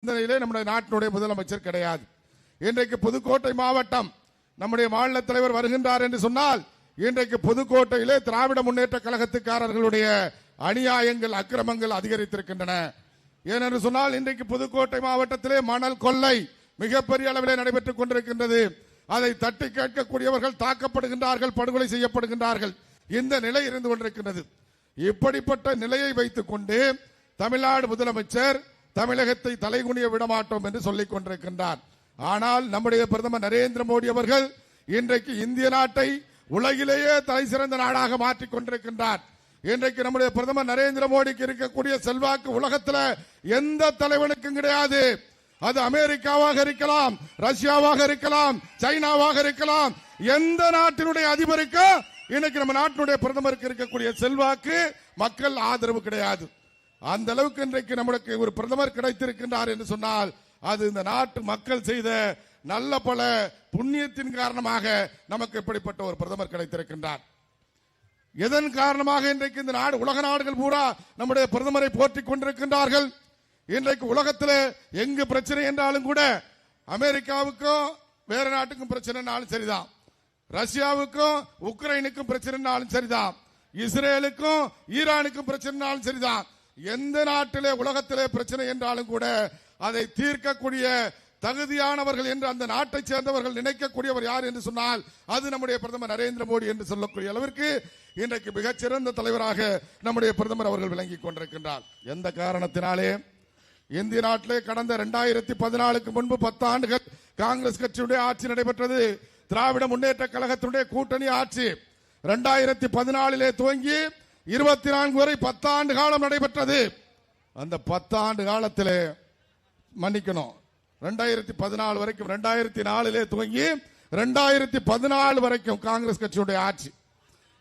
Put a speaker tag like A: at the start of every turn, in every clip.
A: சிந்தனையிலே நம்முடைய நாட்டினுடைய முதலமைச்சர் கிடையாது. இன்றைக்கு புதுக்கோட்டை மாவட்டம் நம்முடைய மாநில தலைவர் வருகின்றார் என்று சொன்னால் இன்றைக்கு புதுக்கோட்டையிலே திராவிட முன்னேற்ற கழகத்துக்காரர்களுடைய அநியாயங்கள் அக்கிரமங்கள் அதிகரித்திருக்கின்றன. ஏனென்று சொன்னால் இன்றைக்கு புதுக்கோட்டை மாவட்டத்திலே மணல் கொள்ளை மிகப்பெரிய அளவிலே நடைபெற்றுக் கொண்டிருக்கின்றது. அதை தட்டி கேட்கக்கூடியவர்கள் தாக்கப்படுகின்றார்கள், படுகொலை செய்யப்படுகின்றார்கள். இந்த நிலை இருந்து கொண்டிருக்கின்றது. இப்படிப்பட்ட நிலையை வைத்துக் கொண்டு தமிழ்நாடு முதலமைச்சர் தமிழகத்தை தலைகுனிய விடமாட்டோம் என்று சொல்லிக் கொண்டிருக்கின்றார். ஆனால் நம்முடைய பிரதமர் நரேந்திர மோடி அவர்கள் இன்றைக்கு இந்திய நாட்டை உலகிலேயே தலை சிறந்த நாடாக மாற்றிக் கொண்டிருக்கின்றார். இன்றைக்கு நம்முடைய பிரதமர் நரேந்திர மோடிக்கு இருக்கக்கூடிய செல்வாக்கு உலகத்தில் எந்த தலைவனுக்கும் கிடையாது. அது அமெரிக்காவாக இருக்கலாம், ரஷ்யாவாக இருக்கலாம், சைனாவாக இருக்கலாம், எந்த நாட்டினுடைய அதிபருக்கு இன்னைக்கு நம்ம நாட்டினுடைய பிரதமருக்கு இருக்கக்கூடிய செல்வாக்கு மக்கள் ஆதரவு கிடையாது. அந்த அளவுக்கு இன்றைக்கு நம்மளுக்கு ஒரு பிரதமர் கிடைத்திருக்கின்றார் என்று சொன்னால் அது இந்த நாட்டு மக்கள் செய்த நல்ல பல புண்ணியத்தின் காரணமாக நமக்கு இப்படிப்பட்ட ஒரு பிரதமர் கிடைத்திருக்கின்றார். எதன் காரணமாக இன்றைக்கு இந்த நாடு உலக நாடுகள் பூரா நம்முடைய பிரதமரை போற்றிக் கொண்டிருக்கின்றார்கள். இன்றைக்கு உலகத்தில் எங்கு பிரச்சனை என்றாலும் கூட அமெரிக்காவுக்கும் வேற நாட்டுக்கும் பிரச்சனைனாலும் சரிதான், ரஷ்யாவுக்கும் உக்ரைனுக்கும் பிரச்சனைனாலும் சரிதான், இஸ்ரேலுக்கும் ஈரானுக்கும் பிரச்சனைனாலும் சரிதான், எந்த நாட்டிலே உலகத்திலே பிரச்சனை என்றாலும் கூட அதை தீர்க்கக்கூடிய தகுதியானவர்கள் என்று அந்த நாட்டை சேர்ந்தவர்கள் நினைக்கக்கூடியவர் யார் என்று சொன்னால் அது நம்முடைய பிரதமர் நரேந்திர மோடி என்று சொல்லக்கூடிய அளவிற்கு இன்றைக்கு மிகச்சிறந்த தலைவராக நம்முடைய பிரதமர் அவர்கள் விளங்கிக் கொண்டிருக்கின்றார். எந்த காரணத்தினாலே இந்திய நாட்டிலே கடந்த 2014க்கு முன்பு 10 ஆண்டுகள் காங்கிரஸ் கட்சியுடைய ஆட்சி நடைபெற்றது. திராவிட முன்னேற்ற கழகத்தினுடைய கூட்டணி ஆட்சி 2014 துவங்கி 24 வரை 10 ஆண்டு காலம் நடைபெற்றது. அந்த 10 ஆண்டு காலத்திலே மன்னிக்கணும் 2014 வரைக்கும் 2004 துவங்கி 2014 வரைக்கும் காங்கிரஸ் கட்சியுடைய ஆட்சி.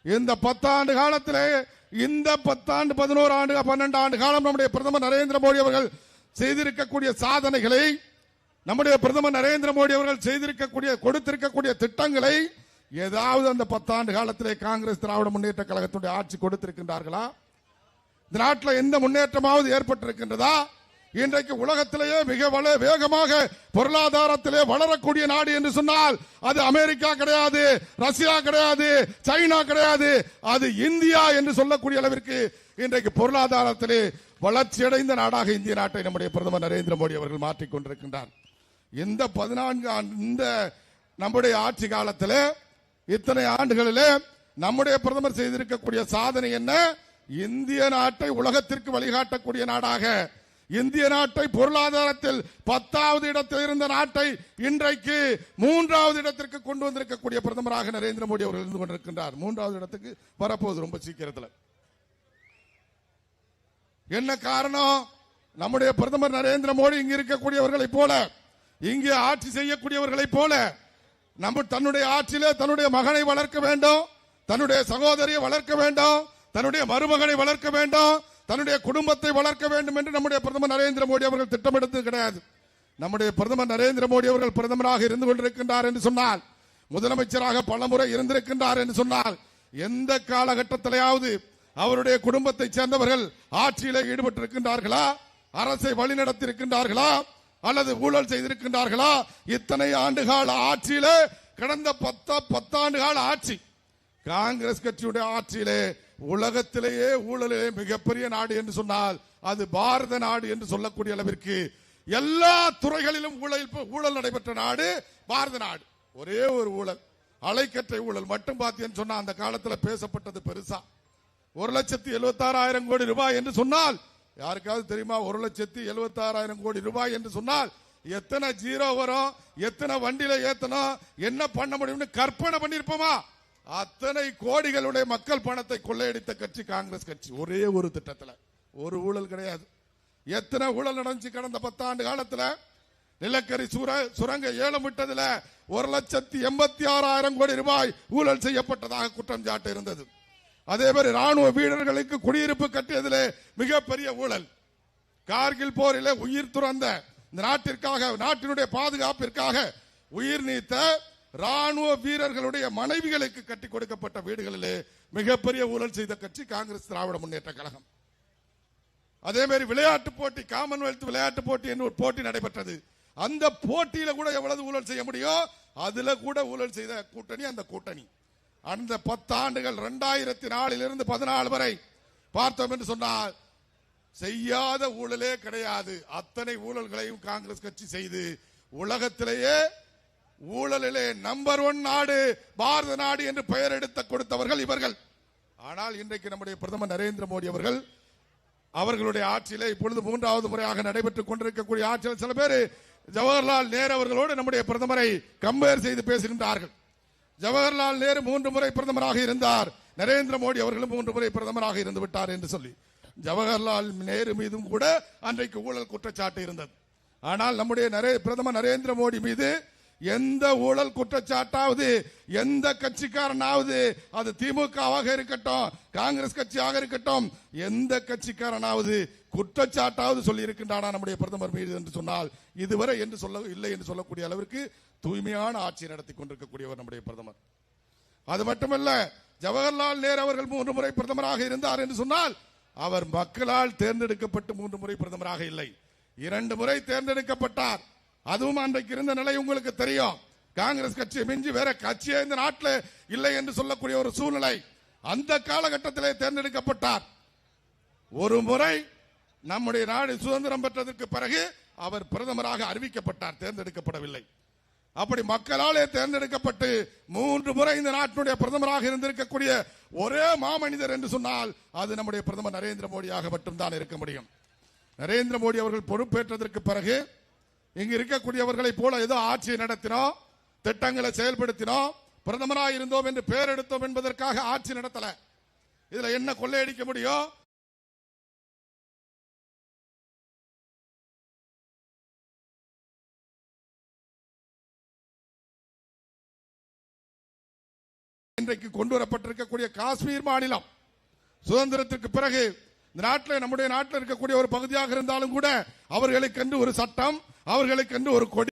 A: இந்த 10 ஆண்டு காலத்திலே இந்த 10 ஆண்டு 11 ஆண்டு 12 ஆண்டு காலம் நம்முடைய பிரதமர் நரேந்திர மோடி அவர்கள் செய்திருக்கக்கூடிய சாதனைகளை, நம்முடைய பிரதமர் நரேந்திர மோடி அவர்கள் செய்திருக்கக்கூடிய கொடுத்திருக்கக்கூடிய திட்டங்களை ஏதாவது அந்த 10 ஆண்டு காலத்திலே காங்கிரஸ் திராவிட முன்னேற்ற கழகத்துடைய ஆட்சி கொடுத்திருக்கின்றார்களா? இந்த நாட்டில் எந்த முன்னேற்றமாவது ஏற்பட்டிருக்கின்றதா? இன்றைக்கு உலகத்திலேயே மிக வேகமாக பொருளாதாரத்திலே வளரக்கூடிய நாடு என்று சொன்னால் அது அமெரிக்கா கிடையாது, ரஷ்யா கிடையாது, சைனா கிடையாது, அது இந்தியா என்று சொல்லக்கூடிய அளவிற்கு இன்றைக்கு பொருளாதாரத்திலே வளர்ச்சியடைந்த நாடாக இந்திய நாட்டை நம்முடைய பிரதமர் நரேந்திர மோடி அவர்கள் மாற்றிக் கொண்டிருக்கின்றார். இந்த 14 இந்த நம்முடைய ஆட்சி காலத்தில் இத்தனை ஆண்டுகளிலே நம்முடைய பிரதமர் செய்திருக்கக்கூடிய சாதனை என்ன? இந்திய நாட்டை உலகத்திற்கு வழிகாட்டக்கூடிய நாடாக, இந்திய நாட்டை பொருளாதாரத்தில் 10வது இடத்தில் இருந்த நாட்டை இன்றைக்கு 3வது இடத்திற்கு கொண்டு வந்திருக்கக்கூடிய பிரதமராக நரேந்திர மோடி அவர்கள் இருந்து கொண்டிருக்கின்றார். 3வது இடத்துக்கு வரப்போகுது ரொம்ப சீக்கிரத்தில். என்ன காரணம்? நம்முடைய பிரதமர் நரேந்திர மோடி இங்கு இருக்கக்கூடியவர்களை போல, இங்கே ஆட்சி செய்யக்கூடியவர்களை போல நம்ம தன்னுடைய ஆட்சியிலே தன்னுடைய மகனை வளர்க்க வேண்டும், தன்னுடைய சகோதரியை வளர்க்க வேண்டும், தன்னுடைய மருமகனை வளர்க்க வேண்டும், தன்னுடைய குடும்பத்தை வளர்க்க வேண்டும் என்று நம்முடைய பிரதமர் நரேந்திர மோடி அவர்கள் திட்டமிட்டது கிடையாது. நம்முடைய பிரதமர் நரேந்திர மோடி அவர்கள் பிரதமராக இருந்து கொண்டிருக்கின்றார் என்று சொன்னால், முதலமைச்சராக பலமுறை இருந்திருக்கின்றார் என்று சொன்னால், எந்த காலகட்டத்திலேயாவது அவருடைய குடும்பத்தை சேர்ந்தவர்கள் ஆட்சியிலே ஈடுபட்டிருக்கின்றார்களா? அரசை வழிநடத்தியிருக்கின்றார்களா? அல்லது ஊழல் செய்திருக்கின்றார்களா? இத்தனை ஆண்டுகால ஆட்சியிலே, கடந்த 10 ஆண்டு கால ஆட்சி காங்கிரஸ் கட்சியுடைய ஆட்சியிலே உலகத்திலேயே ஊழலே மிகப்பெரிய நாடு என்று சொன்னால் அது பாரத நாடு என்று சொல்லக்கூடிய அளவிற்கு எல்லா துறைகளிலும் ஊழல் நடைபெற்ற நாடு பாரத நாடு. ஒரே ஒரு ஊழல், அலைக்கற்றை ஊழல் மட்டும் பார்த்தீங்கன்னு சொன்னா அந்த காலத்தில் பேசப்பட்டது பெருசா 1,76,000 கோடி ரூபாய் என்று சொன்னால் யாருக்காவது தெரியுமா? 1,76,000 கோடி ரூபாய் என்று சொன்னால் எத்தனை ஜீரோ வரும், எத்தனை வண்டியில ஏத்தணும், என்ன பண்ண முடியும்னு கற்பனை பண்ணிருப்போமா? அத்தனை கோடிகளுடைய மக்கள் பணத்தை கொள்ளையடித்த கட்சி காங்கிரஸ் கட்சி. ஒரே ஒரு திட்டத்தில் ஒரு ஊழல் கிடையாது. எத்தனை ஊழல் நடந்துச்சு கடந்த 10 ஆண்டு காலத்தில்? நிலக்கரி சுரங்க ஏலம் விட்டதுல 1,86,000 கோடி ரூபாய் ஊழல் செய்யப்பட்டதாக குற்றம் சாட்டு இருந்தது. அதே மாதிரி ராணுவ வீரர்களுக்கு குடியிருப்பு கட்டியதிலே மிகப்பெரிய ஊழல். கார்கில் போரிலே உயிர் துறந்த இந்த நாட்டிற்காக, நாட்டினுடைய பாதுகாப்பிற்காக உயிர் நீத்த ராணுவ வீரர்களுடைய மனைவிகளுக்கு கட்டி கொடுக்கப்பட்ட வீடுகளிலே மிகப்பெரிய ஊழல் செய்த கட்சி காங்கிரஸ் திராவிட முன்னேற்ற கழகம். அதே மாதிரி விளையாட்டு போட்டி, காமன்வெல்த் விளையாட்டு போட்டி என்று ஒரு போட்டி நடைபெற்றது. அந்த போட்டியில கூட எவ்வளவு ஊழல் செய்ய முடியும், அதுல கூட ஊழல் செய்த கூட்டணி அந்த கூட்டணி. அந்த 10 ஆண்டுகள் 2004 14 வரை பார்த்தோம் என்று சொன்னால் செய்யாத ஊழலே கிடையாது. அத்தனை ஊழல்களையும் காங்கிரஸ் கட்சி செய்து உலகத்திலேயே ஊழலிலே நம்பர் 1 நாடு பாரத நாடு என்று பெயர் எடுத்து கொடுத்தவர்கள் இவர்கள். ஆனால் இன்றைக்கு நம்முடைய பிரதமர் நரேந்திர மோடி அவர்களுடைய ஆட்சியிலே இப்பொழுது 3வது முறையாக நடைபெற்றுக் கொண்டிருக்கக்கூடிய ஆட்சியில் சில பேர் ஜவஹர்லால் நேரு அவர்களோடு நம்முடைய பிரதமரை கம்பேர் செய்து பேசுகின்றார்கள். ஜவஹர்லால் நேரு 3 முறை பிரதமராக இருந்தார், நரேந்திர மோடி அவர்களும் 3 முறை பிரதமராக இருந்து விட்டார் என்று சொல்லி ஜவஹர்லால் நேரு மீதும் கூட அன்றைக்கு ஊழல் குற்றச்சாட்டு இருந்தது. ஆனால் நம்முடைய பிரதமர் நரேந்திர மோடி மீது எந்த ஊழல் குற்றச்சாட்டாவது எந்த கட்சிக்காரனாவது, அது திமுகவாக இருக்கட்டும் காங்கிரஸ் கட்சியாக இருக்கட்டும், எந்த கட்சிக்காரனாவது குற்றச்சாட்டாவது சொல்லி இருக்கின்றானா நம்முடைய பிரதமர் மீது என்று சொன்னால் இதுவரை என்று சொல்ல இல்லை என்று சொல்லக்கூடிய அளவிற்கு தூய்மையான ஆட்சி நடத்தி கொண்டிருக்கக்கூடியவர் நம்முடைய பிரதமர். அது மட்டுமல்ல, ஜவஹர்லால் நேரு அவர்கள் 3 முறை பிரதமராக இருந்தார் என்று சொன்னால் அவர் மக்களால் தேர்ந்தெடுக்கப்பட்டு 3 முறை பிரதமராக இல்லை, 2 முறை தேர்ந்தெடுக்கப்பட்டார். அதுவும் அன்றைக்கு இருந்த நிலை உங்களுக்கு தெரியும். காங்கிரஸ் கட்சியை மிஞ்சி வேற கட்சியே இந்த நாட்டில் இல்லை என்று சொல்லக்கூடிய ஒரு சூழ்நிலை. அந்த காலகட்டத்திலே தேர்ந்தெடுக்கப்பட்டார். ஒரு முறை நம்முடைய நாடு சுதந்திரம் பெற்றதற்கு பிறகு அவர் பிரதமராக அறிவிக்கப்பட்டார், தேர்ந்தெடுக்கப்படவில்லை. அப்படி மக்களாலே தேர்ந்தெடுக்கப்பட்டு 3 முறை இந்த நாட்டினுடைய பிரதமராக இருந்திருக்கக்கூடிய ஒரே மாமனிதர் என்று சொன்னால் அது நம்முடைய பிரதமர் நரேந்திர மோடியாக மட்டும்தான் இருக்க முடியும். நரேந்திர மோடி அவர்கள் பொறுப்பேற்றதற்கு பிறகு இங்கு இருக்கக்கூடியவர்களை போல ஏதோ ஆட்சியை நடத்தினோம், திட்டங்களை செயல்படுத்தினோம், பிரதமராக இருந்தோம் என்று பெயர் எடுத்தோம் என்பதற்காக ஆட்சி நடத்தல. இதுல என்ன கொள்ளையடிக்க முடியும்? இன்றைக்கு கொண்டு வரப்பட்டிருக்கக்கூடிய காஷ்மீர் மாநிலம் சுதந்திரத்திற்கு பிறகு இந்த நாட்டில் நம்முடைய நாட்டில் இருக்கக்கூடிய ஒரு பகுதியாக இருந்தாலும் கூட அவர்களுக்கென்று ஒரு சட்டம், அவர்களுக்கென்று ஒரு கொடி,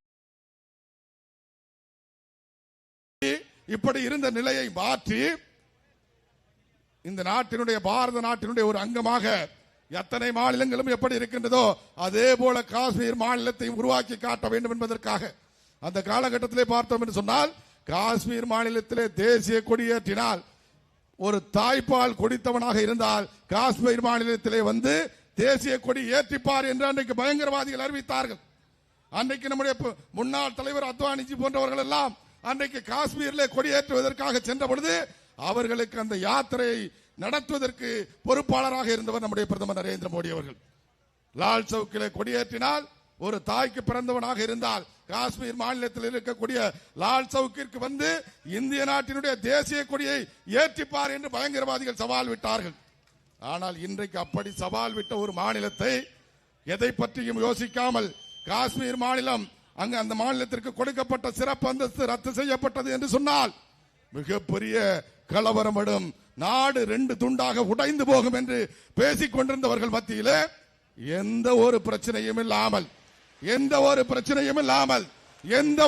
A: இப்படி இருந்த நிலையை மாற்றி இந்த நாட்டினுடைய பாரத நாட்டினுடைய ஒரு அங்கமாக எத்தனை மாநிலங்களும் எப்படி இருக்கின்றதோ அதே போல காஷ்மீர் மாநிலத்தை உருவாக்கி காட்ட வேண்டும் என்பதற்காக அந்த காலகட்டத்திலே பார்த்தோம் என்று சொன்னால் காஷ்மீர் மாநிலத்திலே தேசிய கொடியேற்றினால் ஒரு தாய்ப்பால் குடித்தவனாக இருந்தால் காஷ்மீர் மாநிலத்திலே வந்து தேசிய கொடி ஏற்றிப்பார் என்று அன்றைக்கு பயங்கரவாதிகள் அறிவித்தார்கள். அன்றைக்கு நம்முடைய முன்னாள் தலைவர் அத்வானிஜி போன்றவர்கள் எல்லாம் அன்றைக்கு காஷ்மீரிலே கொடியேற்றுவதற்காக சென்ற பொழுது அவர்களுக்கு அந்த யாத்திரையை நடத்துவதற்கு பொறுப்பாளராக இருந்தவர் நம்முடைய பிரதமர் நரேந்திர மோடி அவர்கள். லால் சவுக்கிலே கொடியேற்றினால் ஒரு தாய்க்கு பிறந்தவனாக இருந்தால் காஷ்மீர் மாநிலத்தில் இருக்கக்கூடிய லால் சவுக்கிற்கு வந்து இந்திய நாட்டினுடைய தேசிய கொடியை ஏற்றிப்பார் என்று பயங்கரவாதிகள் சவால் விட்டார்கள். ஆனால் இன்றைக்கு அப்படி சவால் விட்ட ஒரு மாநிலத்தை எதை பற்றியும் யோசிக்காமல் காஷ்மீர் மாநிலம் அங்கு அந்த மாநிலத்திற்கு கொடுக்கப்பட்ட சிறப்பு அந்தஸ்து ரத்து செய்யப்பட்டது என்று சொன்னால் மிகப்பெரிய கலவரமிடும், நாடு 2 துண்டாக உடைந்து போகும் என்று பேசிக் கொண்டிருந்தவர்கள் மத்தியிலே எந்த ஒரு பிரச்சனையும் இல்லாமல் எந்த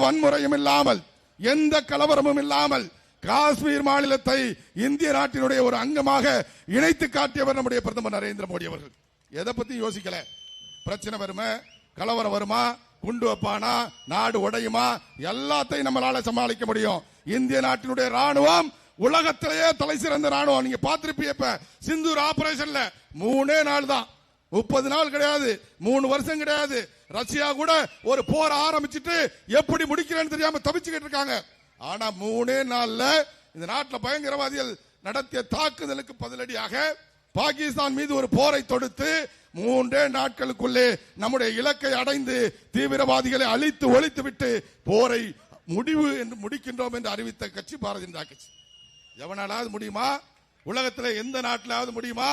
A: வன்முறையும் இல்லாமல் எந்த கலவரமும் இல்லாமல் காஷ்மீர் மாநிலத்தை இந்திய நாட்டினுடைய ஒரு அங்கமாக இணைத்து காட்டியவர் நம்முடைய பிரதமர் நரேந்திர மோடி அவர்கள். எதை பத்தி யோசிக்கல. பிரச்சனை வருமா, கலவரம் வருமா, குண்டு வைப்பானா, நாடு உடையுமா, எல்லாத்தையும் நம்மளால சமாளிக்க முடியும். இந்திய நாட்டினுடைய ராணுவம் உலகத்திலேயே தலை சிறந்த ராணுவம். நீங்க பார்த்திருப்பீங்க, சிந்தூர் ஆபரேஷன்ல 3 நாள் தான், 30 நாள் கிடையாது, 3 வருஷம் கிடையாது. ரஷ்யா கூட ஒரு போர் ஆரம்பிச்சுட்டு எப்படி முடிக்கிறேன்னு தெரியாம தவிச்சுக்கிட்டு இருக்காங்க. ஆனா 3 நாள்ல இந்த நாட்டில் பயங்கரவாதிகள் நடத்திய தாக்குதலுக்கு பதிலடியாக பாகிஸ்தான் மீது ஒரு போரை தொடுத்து 3 நாட்களுக்குள்ளே நம்முடைய இலக்கை அடைந்து தீவிரவாதிகளை அழித்து ஒழித்து விட்டு போரை முடிவு என்று முடிக்கின்றோம் என்று அறிவித்த கட்சி பாரதிய ஜனதா கட்சி. எவனாலாவது முடியுமா? உலகத்தில் எந்த நாட்டிலாவது முடியுமா?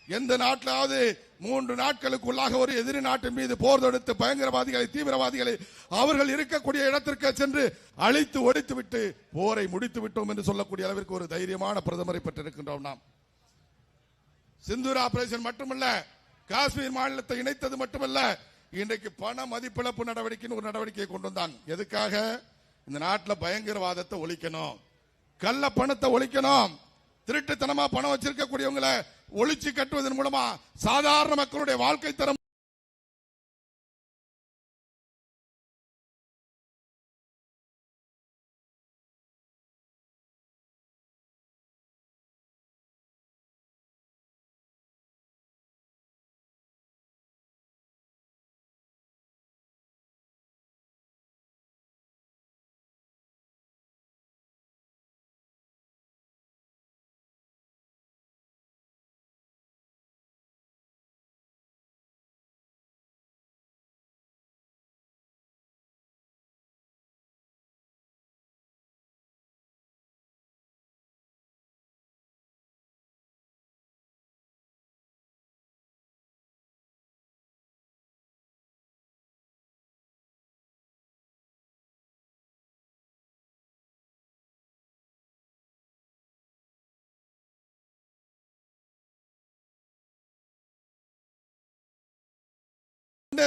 A: எந்த நாட்டிலாவது 3 நாட்களுக்குள்ளாக ஒரு எதிரி நாட்டின் மீது போர் தொடுத்து பயங்கரவாதிகளை தீவிரவாதிகளை அவர்கள் இருக்கக்கூடிய இடத்திற்கு சென்று அழித்து ஒழித்து விட்டு போரை முடித்து விட்டோம் என்று சொல்லக்கூடிய அளவிற்கு ஒரு தைரியமான பிரதமரை பெற்றிருக்கின்றோம் நாம். சிந்தூர் ஆபரேஷன் மட்டுமல்ல, காஷ்மீர் மாநிலத்தை இணைத்தது மட்டுமல்ல, இன்றைக்கு பண மதிப்பிழப்பு நடவடிக்கைன்னு ஒரு நடவடிக்கையை கொண்டு வந்தாங்க. எதுக்காக? இந்த நாட்டில் பயங்கரவாதத்தை ஒழிக்கணும், கள்ள பணத்தை ஒழிக்கணும், திருட்டுத்தனமா பணம் வச்சிருக்கக்கூடியவங்களை ஒழிச்சு கட்டுவதன் மூலமா சாதாரண மக்களுடைய வாழ்க்கை தரம்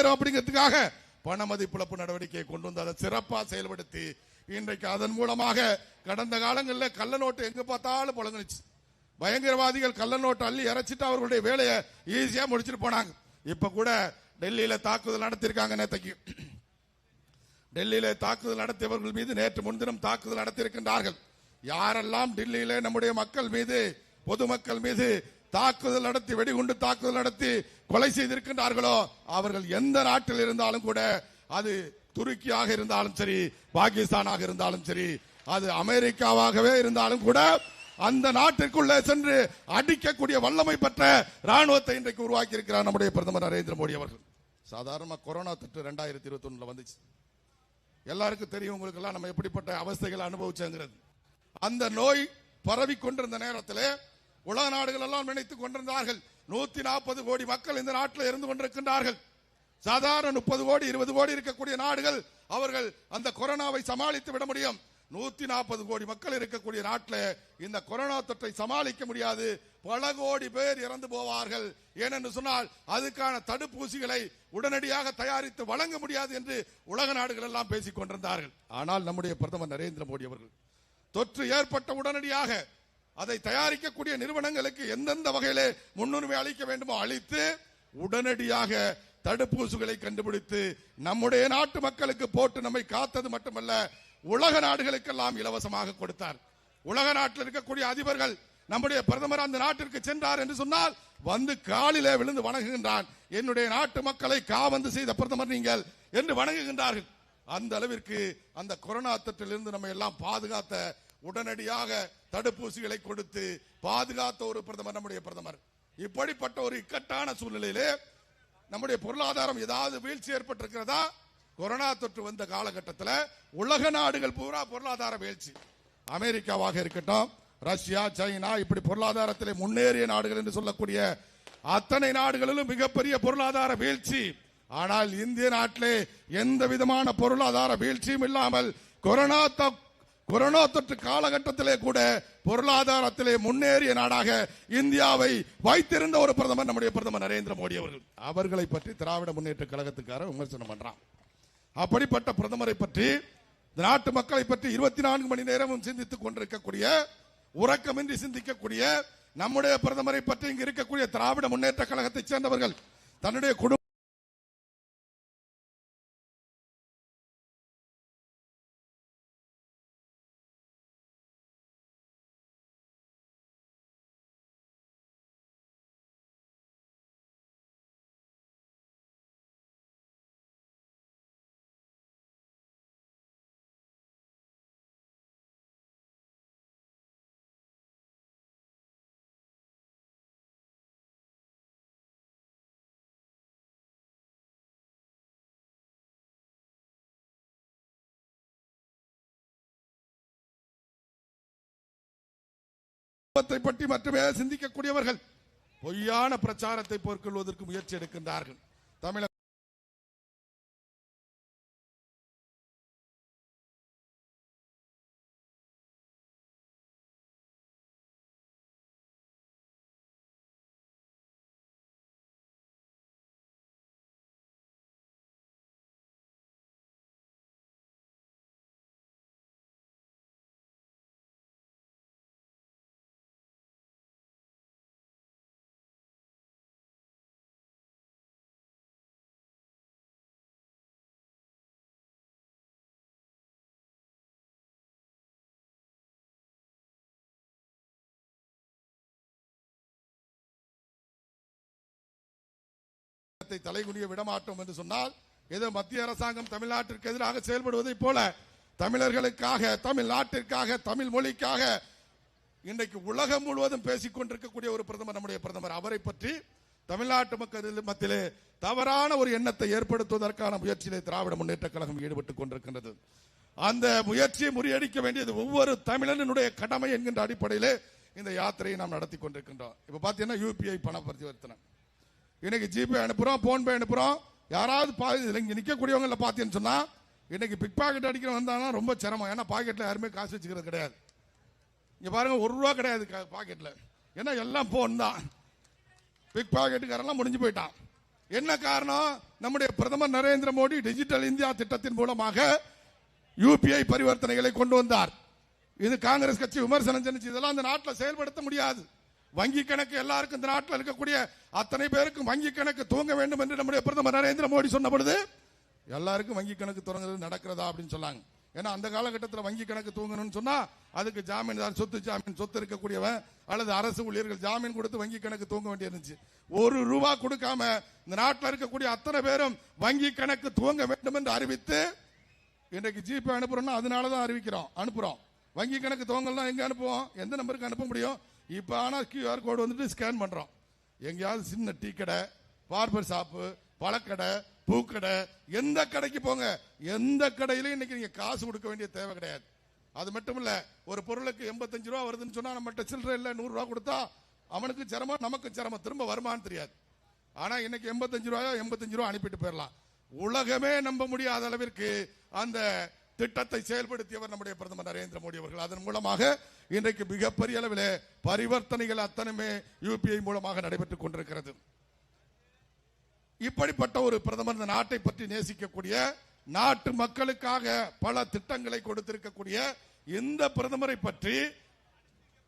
A: அப்படிங்கிறதுக்காக பண மதிப்பிழப்பு நடவடிக்கையை கொண்டு வந்து அதை சிறப்பாக செயல்படுத்தி இன்றைக்கு அதன் மூலமாக கடந்த காலங்களில் கள்ள நோட்டு எங்க பார்த்தாலும் புழங்குச்சு. பயங்கரவாதிகள் கள்ள நோட்டு அள்ளி இறைச்சிட்டு அவர்களுடைய வேலையை ஈஸியா முடிச்சுட்டு போனாங்க. இப்ப கூட டெல்லியில தாக்குதல் நடத்திருக்காங்க. நேற்றைக்கு டெல்லியில தாக்குதல் நடத்தியவர்கள் மீது நேற்று முன்தினம் தாக்குதல் நடத்தியிருக்கின்றார்கள். யாரெல்லாம் டெல்லியில நம்முடைய மக்கள் மீது பொதுமக்கள் மீது தாக்குதல் நடத்தி வெடிகுண்டு தாக்குதல் நடத்தி கொலை செய்திருக்கின்றார்களோ அவர்கள் எந்த நாட்டில் இருந்தாலும் கூட, அது துருக்கியாக இருந்தாலும் சரி, பாகிஸ்தானாக இருந்தாலும் சரி, அது அமெரிக்காவாகவே இருந்தாலும் கூட அந்த நாட்டிற்குள்ளே சென்று அடிக்கக்கூடிய வல்லமை பெற்ற ராணுவத்தை இன்றைக்கு உருவாக்கி இருக்கிறார் நம்முடைய பிரதமர் நரேந்திர மோடி அவர்கள். சாதாரண கொரோனா தொற்று 2021 வந்துச்சு. எல்லாருக்கும் தெரியும் உங்களுக்கு எல்லாம் நம்ம எப்படிப்பட்ட அவஸ்தைகளை அனுபவிச்சோங்கிறது. அந்த நோய் பரவி கொண்டிருந்த நேரத்தில் உலக நாடுகள் எல்லாம் நினைத்துக் கொண்டிருந்தார்கள் 140 கோடி மக்கள் இந்த நாட்டில் இருந்து கொண்டிருக்கின்றார்கள். சாதாரண 30 கோடி 20 கோடி இருக்கக்கூடிய நாடுகள் அவர்கள் அந்த கொரோனாவை சமாளித்து விட முடியும். 140 கோடி மக்கள் இருக்கக்கூடிய நாட்டில் இந்த கொரோனா தொற்றை சமாளிக்க முடியாது. பல கோடி பேர் இறந்து போவார்கள். ஏனென்று சொன்னால் அதுக்கான தடுப்பூசிகளை உடனடியாக தயாரித்து வழங்க முடியாது என்று உலக நாடுகள் எல்லாம் பேசிக் கொண்டிருந்தார்கள். ஆனால் நம்முடைய பிரதமர் நரேந்திர மோடி அவர்கள் தொற்று ஏற்பட்ட உடனடியாக அதை தயாரிக்கக்கூடிய நிறுவனங்களுக்கு எந்தெந்த வகையிலே முன்னுரிமை அளிக்க வேண்டுமோ அளித்து உடனடியாக தடுப்பூசிகளை கண்டுபிடித்து நம்முடைய நாட்டு மக்களுக்கு போட்டு நம்மை காத்தது மட்டுமல்ல, உலக நாடுகளுக்கெல்லாம் இலவசமாக கொடுத்தார். உலக நாட்டில் இருக்கக்கூடிய அதிபர்கள் நம்முடைய பிரதமர் அந்த நாட்டிற்கு சென்றார் என்று சொன்னால் வந்து காலிலே விழுந்து வணங்குகின்றான். என்னுடைய நாட்டு மக்களை காவந்து செய்த பிரதமர் நீங்கள் என்று வணங்குகின்றார்கள். அந்த அளவிற்கு அந்த கொரோனா தொற்றிலிருந்து நம்ம எல்லாம் பாதுகாத்த, உடனடியாக தடுப்பூசிகளை கொடுத்து பாதுகாத்த ஒரு பிரதமர் நம்முடைய பிரதமர். இப்படிப்பட்ட ஒரு இக்கட்டான சூழ்நிலையிலே நம்முடைய பொருளாதாரம் ஏதாவது வீழ்ச்சி ஏற்பட்டிருக்கிறதா? கொரோனா தொற்று வந்த காலகட்டத்தில் உலக நாடுகள் பூரா பொருளாதார வீழ்ச்சி. அமெரிக்காவாக இருக்கட்டும், ரஷ்யா, சைனா, இப்படி பொருளாதாரத்திலே முன்னேறிய நாடுகள் என்று சொல்லக்கூடிய அத்தனை நாடுகளிலும் மிகப்பெரிய பொருளாதார வீழ்ச்சி. ஆனால் இந்திய நாட்டிலே எந்த விதமான பொருளாதார வீழ்ச்சியும் இல்லாமல் கொரோனா தொற்று காலகட்டத்திலே கூட பொருளாதாரத்திலே முன்னேறிய நாடாக இந்தியாவை வைத்திருந்த ஒரு பிரதமர் நம்முடைய பிரதமர் நரேந்திர மோடி அவர்கள். அவர்களை பற்றி திராவிட முன்னேற்ற கழகத்துக்கார விமர்சனம் பண்றான். அப்படிப்பட்ட பிரதமரை பற்றி, நாட்டு மக்களை பற்றி 24 மணி நேரமும் சிந்தித்துக் கொண்டிருக்கக்கூடிய, உறக்கமின்றி சிந்திக்கக்கூடிய நம்முடைய பிரதமரை பற்றி இங்கு இருக்கக்கூடிய திராவிட முன்னேற்ற கழகத்தை சேர்ந்தவர்கள் தன்னுடைய குடும்ப பற்றி மட்டுமே சிந்திக்கக்கூடியவர்கள் பொய்யான பிரச்சாரத்தை போர்க்கொள்வதற்கு முயற்சி எடுக்கின்றார்கள். தமிழக தலைகுனிய விடமாட்டோம் என்று சொன்னால் ஏதோ மத்திய அரசாங்கம் தமிழ்நாட்டிற்கு எதிராக செயல்படுவதை போல தமிழர்களுக்காக, தமிழ்நாட்டிற்காக, தமிழ் மொழிக்காக இன்றைக்கு உலகம் முழுவதும் பேசிக் கொண்டிருக்கக்கூடிய ஒரு பிரதமர் நம்முடைய பிரதமர். அவரை பற்றி தமிழ்நாட்டு மக்கள் மத்தியிலே தவறான ஒரு எண்ணத்தை ஏற்படுத்துவதற்கான முயற்சியிலே திராவிட முன்னேற்ற கழகம் ஈடுபட்டுக் கொண்டிருக்கின்றது. அந்த முயற்சியை முறியடிக்க வேண்டியது ஒவ்வொரு தமிழனுடைய கடமை என்கின்ற அடிப்படையிலே இந்த யாத்திரையை நாம் நடத்தி கொண்டிருக்கின்றோம். இப்ப பாத்தீங்கன்னா யூபிஐ பண பரிவர்த்தனை, இன்னைக்கு ஜிபே அனுப்புறோம், போன்பே அனுப்புறோம். யாராவது இங்க நிக்கக்கூடியவங்க பாத்தீங்கன்னு சொன்னா இன்னைக்கு பிக் பாக்கெட் அடிக்கிற வந்தாங்கன்னா ரொம்ப சிரமம். ஏன்னா பாக்கெட்ல யாருமே காசு வச்சுக்கிறது கிடையாது. இங்க பாருங்க, ₹1 கிடையாது பாக்கெட்ல. ஏன்னா எல்லாம் போன் தான். பிக் பாக்கெட்டுக்காரெல்லாம் முடிஞ்சு போயிட்டான். என்ன காரணம்? நம்முடைய பிரதமர் நரேந்திர மோடி டிஜிட்டல் இந்தியா திட்டத்தின் மூலமாக யூபிஐ பரிவர்த்தனைகளை கொண்டு வந்தார். இது காங்கிரஸ் கட்சி விமர்சனம் செஞ்சு இதெல்லாம் இந்த நாட்டில் செயல்படுத்த முடியாது. வங்கி கணக்கு எல்லாருக்கும் இந்த நாட்டில் இருக்கக்கூடிய அத்தனை பேருக்கும் வங்கி கணக்கு துவங்க வேண்டும் என்று நம்முடைய பிரதமர் நரேந்திர மோடி சொன்ன பொழுது எல்லாருக்கும் வங்கி கணக்கு துவங்குறது நடக்கிறதா அப்படின்னு சொன்னாங்க. ஏன்னா அந்த காலகட்டத்தில் வங்கி கணக்கு துவங்கணும்னு சொன்னா அதுக்கு ஜாமீன்தார், சொத்து இருக்கக்கூடியவன் அல்லது அரசு ஊழியர்கள் ஜாமீன் கொடுத்து வங்கி கணக்கு துவங்க வேண்டிய இருந்துச்சு. ₹1 கொடுக்காம இந்த நாட்டில் இருக்கக்கூடிய அத்தனை பேரும் வங்கி கணக்கு துவங்க வேண்டும் என்று அறிவித்து இன்றைக்கு ஜிபே அனுப்புறோம்னா அதனாலதான் அனுப்புறோம். வங்கி கணக்கு துவங்கலாம் எங்க அனுப்புவோம்? எந்த நம்பருக்கு அனுப்ப முடியும்? இப்ப ஆனா QR கோடு வந்துட்டு ஸ்கேன் பண்றோம். எங்கேயாவது சின்ன டீ கடை, பார்பர் ஷாப்பு, பழக்கடை, பூக்கடை, எந்த கடைக்கு போங்க, எந்த கடையிலும் இன்னைக்கு நீங்க காசு கொடுக்க வேண்டிய தேவை கிடையாது. அது மட்டும் இல்ல, ஒரு பொருளுக்கு ₹85 வருதுன்னு சொன்னா நம்மகிட்ட சில்லறை இல்ல, ₹100 கொடுத்தா அவனுக்கு சிரமம், நமக்கு சிரமம், திரும்ப வருமானு தெரியாது. ஆனா இன்னைக்கு ₹85 அனுப்பிட்டு போயிடலாம். உலகமே நம்ப முடியாத அளவிற்கு அந்த திட்டத்தை செயல்படுத்தியவர் நம்முடைய பிரதமர் நரேந்திர மோடி அவர்கள். அதன் மூலமாக இன்றைக்கு மிகப்பெரிய அளவில் பரிவர்த்தனைகள் அத்தனையுமே யூபிஐ மூலமாக நடைபெற்றுக் கொண்டிருக்கிறது. இப்படிப்பட்ட ஒரு பிரதமர் இந்த நாட்டை பற்றி நேசிக்கக்கூடிய, நாட்டு மக்களுக்காக பல திட்டங்களை கொடுத்திருக்கக்கூடிய இந்த பிரதமரை பற்றி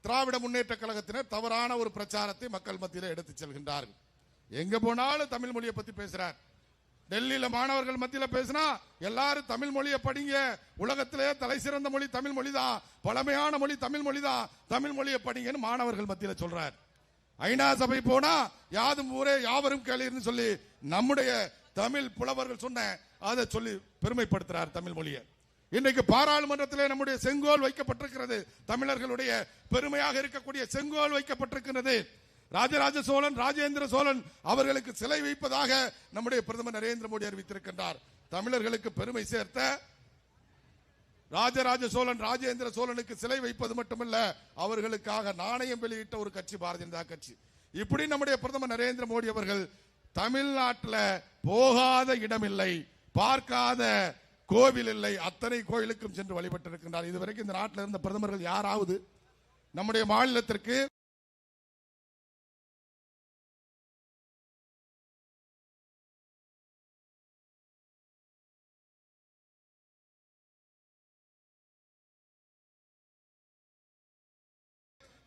A: திராவிட முன்னேற்ற கழகத்தினர் தவறான ஒரு பிரச்சாரத்தை மக்கள் மத்தியில் எடுத்துச் செல்கின்றார்கள். எங்க போனாலும் தமிழ் மொழியை பத்தி பேசுறார். டெல்லியில மாணவர்கள் மத்தியில பேசினா எல்லாரும் தமிழ் மொழியை படிங்க, உலகத்திலே தலை சிறந்த மொழி தமிழ் மொழி தான், பழமையான மொழி தமிழ் மொழி தான், தமிழ் மொழியை படிங்கன்னு மாணவர்கள் மத்தியில சொல்றார். ஐநா சபை போனா யாதும் ஊரே யாவரும் கேளீர்னு சொல்லி நம்முடைய தமிழ் புலவர்கள் சொன்ன அதை சொல்லி பெருமைப்படுத்துறார் தமிழ் மொழியை. இன்றைக்கு பாராளுமன்றத்திலே நம்முடைய செங்கோல் வைக்கப்பட்டிருக்கிறது. தமிழர்களுடைய பெருமையாக இருக்கக்கூடிய செங்கோல் வைக்கப்பட்டிருக்கிறது. ராஜராஜ சோழன், ராஜேந்திர சோழன் அவர்களுக்கு சிலை வைப்பதாக நம்முடைய பிரதமர் நரேந்திர மோடி அறிவித்திருக்கின்றார். தமிழர்களுக்கு பெருமை சேர்த்த ராஜராஜ சோழன், ராஜேந்திர சோழனுக்கு சிலை வைப்பது மட்டுமல்ல, அவர்களுக்காக நாணயம் வெளியிட்ட ஒரு கட்சி பாரதிய ஜனதா கட்சி. இப்படி நம்முடைய பிரதமர் நரேந்திர மோடி அவர்கள் தமிழ்நாட்டில் போகாத இடமில்லை, பார்க்காத கோவில் இல்லை, அத்தனை கோயிலுக்கும் சென்று வழிபட்டிருக்கின்றார். இதுவரைக்கும் இந்த நாட்டில் இருந்த பிரதமர்கள் யாராவது நம்முடைய மாநிலத்திற்கு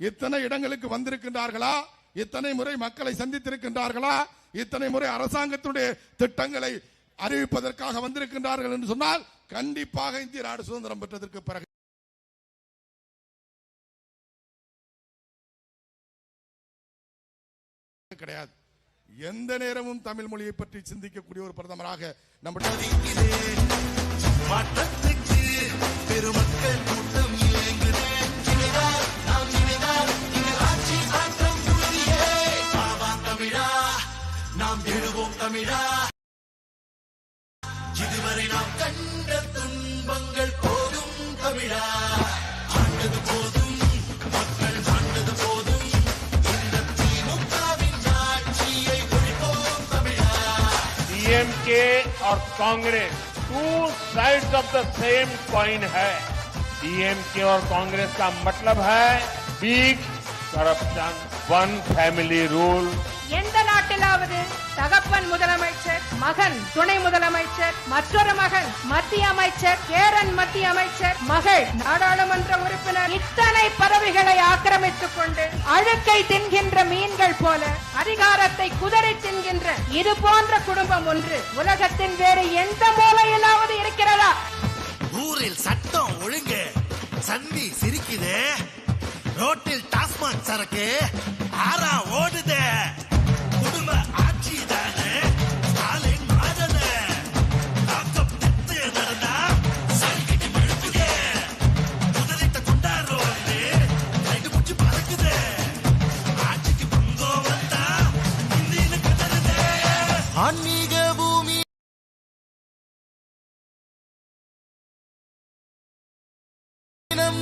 A: இத்தனை இடங்களுக்கு வந்திருக்கின்றார்களா? இத்தனை முறை மக்களை சந்தித்திருக்கின்றார்களா? இத்தனை முறை அரசாங்கத்துடைய திட்டங்களை அறிவிப்பதற்காக வந்திருக்கின்றார்கள் என்று சொன்னால் கண்டிப்பாக இந்திய நாடு சுதந்திரம் பெற்றதற்கு பிறகு கிடையாது. எந்த நேரமும் தமிழ் மொழியை பற்றி சிந்திக்கக்கூடிய ஒரு பிரதமராக நம்முடைய பெருமக்கள் கூட்டம் நாம் எழுவோம் தமிழா, இதுவரை நாம் கண்ட துன்பங்கள் போதும் தமிழா, ஆண்டது போதும், மக்கள் ஆண்டது போதும், இந்த திமுகவின் ஆட்சியை ஒழிப்போம் தமிழா. डीएमके और Congress two sides of the same coin है. डीएमके और कांग्रेस का मतलब है big corruption, one family rule.
B: எந்த நாட்டிலாவது தகப்பன் முதலமைச்சர், மகன் துணை முதலமைச்சர், மற்றொரு மகன் மத்திய அமைச்சர், பேரன் மத்திய அமைச்சர், மகள் நாடாளுமன்ற உறுப்பினர், இத்தனை பதவிகளை ஆக்கிரமித்துக் கொண்டு அழுக்கை தின்கின்ற மீன்கள் போல அதிகாரத்தை குதறி தின்கின்ற இது போன்ற குடும்பம் ஒன்று உலகத்தின் வேறு எந்த மூலையிலாவது இருக்கிறதா?
C: ஊரில் சட்டம் ஒழுங்கு, சந்தி சிரிக்குது, ரோட்டில் டாஸ்மாக் சரக்கு ஆறா ஓடுது, குடும்ப ஆட்சி தானே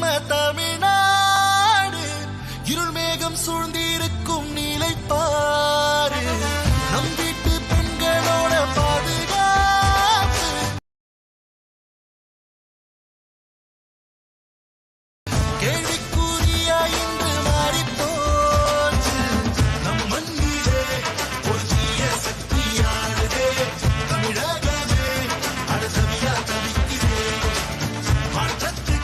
C: நம்ம தமிழ்நாடு இருள் மேகம் சூழ்ந்திருக்கும் நீலைப்பாடு நம் வீட்டு பெண்களோட பாதுகாப்பு கேள்விக்குறியா இன்று மாறிப்போச்சு நம் மண்ணிலே ஒரு தீய சக்தியானதே தமிழகமே அடசவியா தவிக்கிறே மாற்றத்துக்கு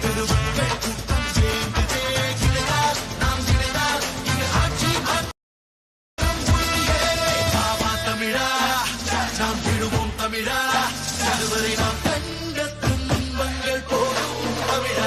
C: பெருமக்கள் கூட்டம் சேர்ந்ததே இணைந்தால் நாம் இணைந்தால் இங்கு ஆட்சி மாற்றம் உறுதியே பாவா தமிழா நாம் விழுவோம் தமிழா அதுவரை நாம் கண்ட துன்பங்கள் போகும் தமிழா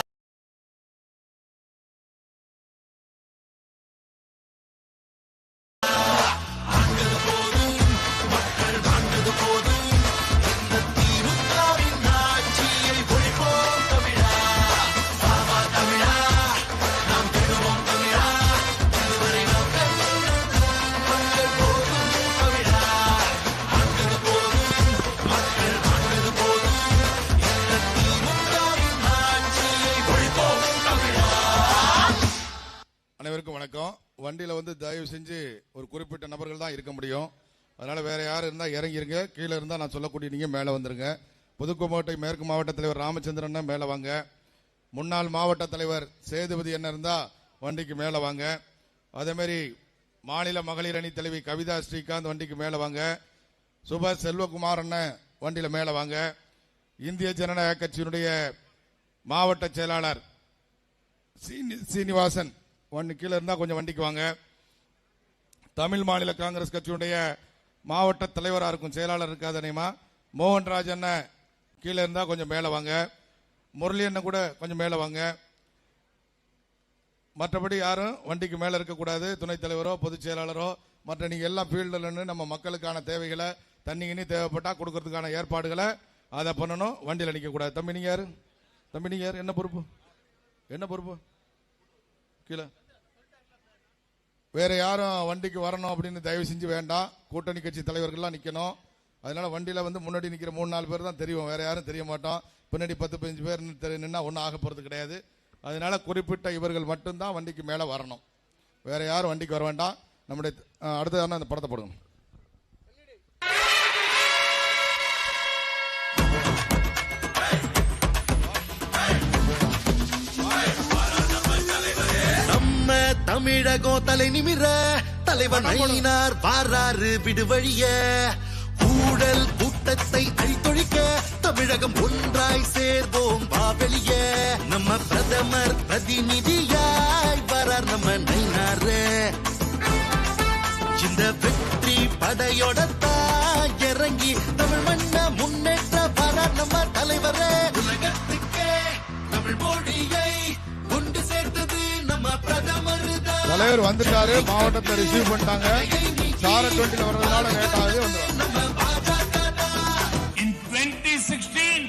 A: அனைவருக்கும் வணக்கம். வண்டியில வந்து தயவு செஞ்சு ஒரு குறிப்பிட்ட நபர்கள் தான் இருக்க முடியும். அதனால வேற யாரும் இருந்தா இறங்கிருங்க. கீழே இருந்தா நான் சொல்லக்கூடிய நீங்க மேல வந்துருங்க. புதுக்கோட்டை மேற்கு மாவட்ட தலைவர் ராமச்சந்திரன் மேல வாங்க. முன்னாள் மாவட்ட தலைவர் சேதுபதி என்ன இருந்தா வண்டிக்கு மேல வாங்க. அதே மாதிரி மாநில மகளிர் அணி தலைவி கவிதா ஸ்ரீகாந்த் வண்டிக்கு மேல வாங்க. சுபாஷ் செல்வகுமார் அண்ணன் வண்டியில மேல வாங்க. இந்திய ஜனநாயக கட்சியினுடைய மாவட்ட செயலாளர் சீனிவாசன் ஒன்னு கீழே இருந்தா கொஞ்சம் வண்டிக்கு வாங்க. தமிழ் மாநில காங்கிரஸ் கட்சியுடைய மாவட்ட தலைவராக இருக்கும் செயலாளர் இருக்காதனைமா மோகன்ராஜ் அண்ணன் கீழே இருந்தா கொஞ்சம் மேல வாங்க. முரளி அண்ணன் கூட கொஞ்சம் மேல வாங்க. மற்றபடி யாரும் வண்டிக்கு மேல இருக்கக்கூடாது. துணைத் தலைவரோ பொதுச் செயலாளரோ மற்ற நீங்க எல்லாம் ஃபீல்டில் நின்று நம்ம மக்களுக்கான தேவைகளை தண்ணி கிண்ணி தேவைப்பட்டா கொடுக்கறதுக்கான ஏற்பாடுகளை அதை பண்ணணும். வண்டியில் நிற்க கூடாது. தம்பி நீங்க யாரு? தம்பி நீங்க யாரு? என்ன பொறுப்பு? என்ன பொறுப்பு? கீழே வேற யாரும் வண்டிக்கு வரணும் அப்படின்னு தயவு செஞ்சு வேண்டாம். கூட்டணி கட்சி தலைவர்கள்லாம் நிக்கணும். அதனால வண்டியில வந்து முன்னாடி நிக்கிற 3-4 பேர் தான் தெரியும். வேற யாரும் தெரிய மாட்டோம். பின்னாடி 10-15 பேர் நின்னா ஒன்றும் ஆக போறது கிடையாது. அதனால குறிப்பிட்ட இவர்கள் மட்டும்தான் வண்டிக்கு மேல வரணும். வேற யாரும் வண்டிக்கு வர வேண்டாம். நம்முடைய அடுத்ததான அந்த படத்தை போடுங்க.
C: தமிழகம் தலை நிமிர தலைவன் ஐனார் வாராறு விடுவழிய ஊழல் கூட்டத்தை அழித்தொழிக்க தமிழகம் ஒன்றாய் சேர்வோம் பாவெளிய நம்ம பிரதமர் பிரதிநிதியாய் வரார் நம்ம நைனாரு இந்த வெற்றி படையோடத்தான் இறங்கி தமிழ் மண்ண முன்னேற்ற வரார் நம்ம தலைவரே உலகத்துக்கே தமிழ் மொழியை கொண்டு சேர்த்தது நம்ம பிரதமர்
A: தலைவர் வந்துட்டாரு. மாவட்டத்தை ரிசீவ் பண்ணிட்டாங்க. சார 20 வர்றதுனால லேட் ஆகுது.
D: In 2016,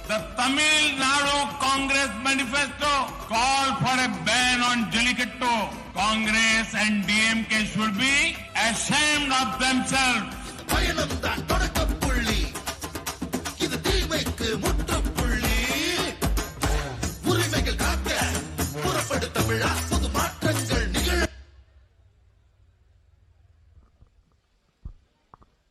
D: the Tamil Nadu Congress manifesto called for a ban on Jallikattu. Congress and DMK should be ashamed of themselves.
C: பயணம் தான் தொடக்க புள்ளி, இது தீமைக்கு முற்றுப்புள்ளி. உரிமைகள் காக்க புறப்படு தமிழா, புது மாற்றங்கள் நிகழ.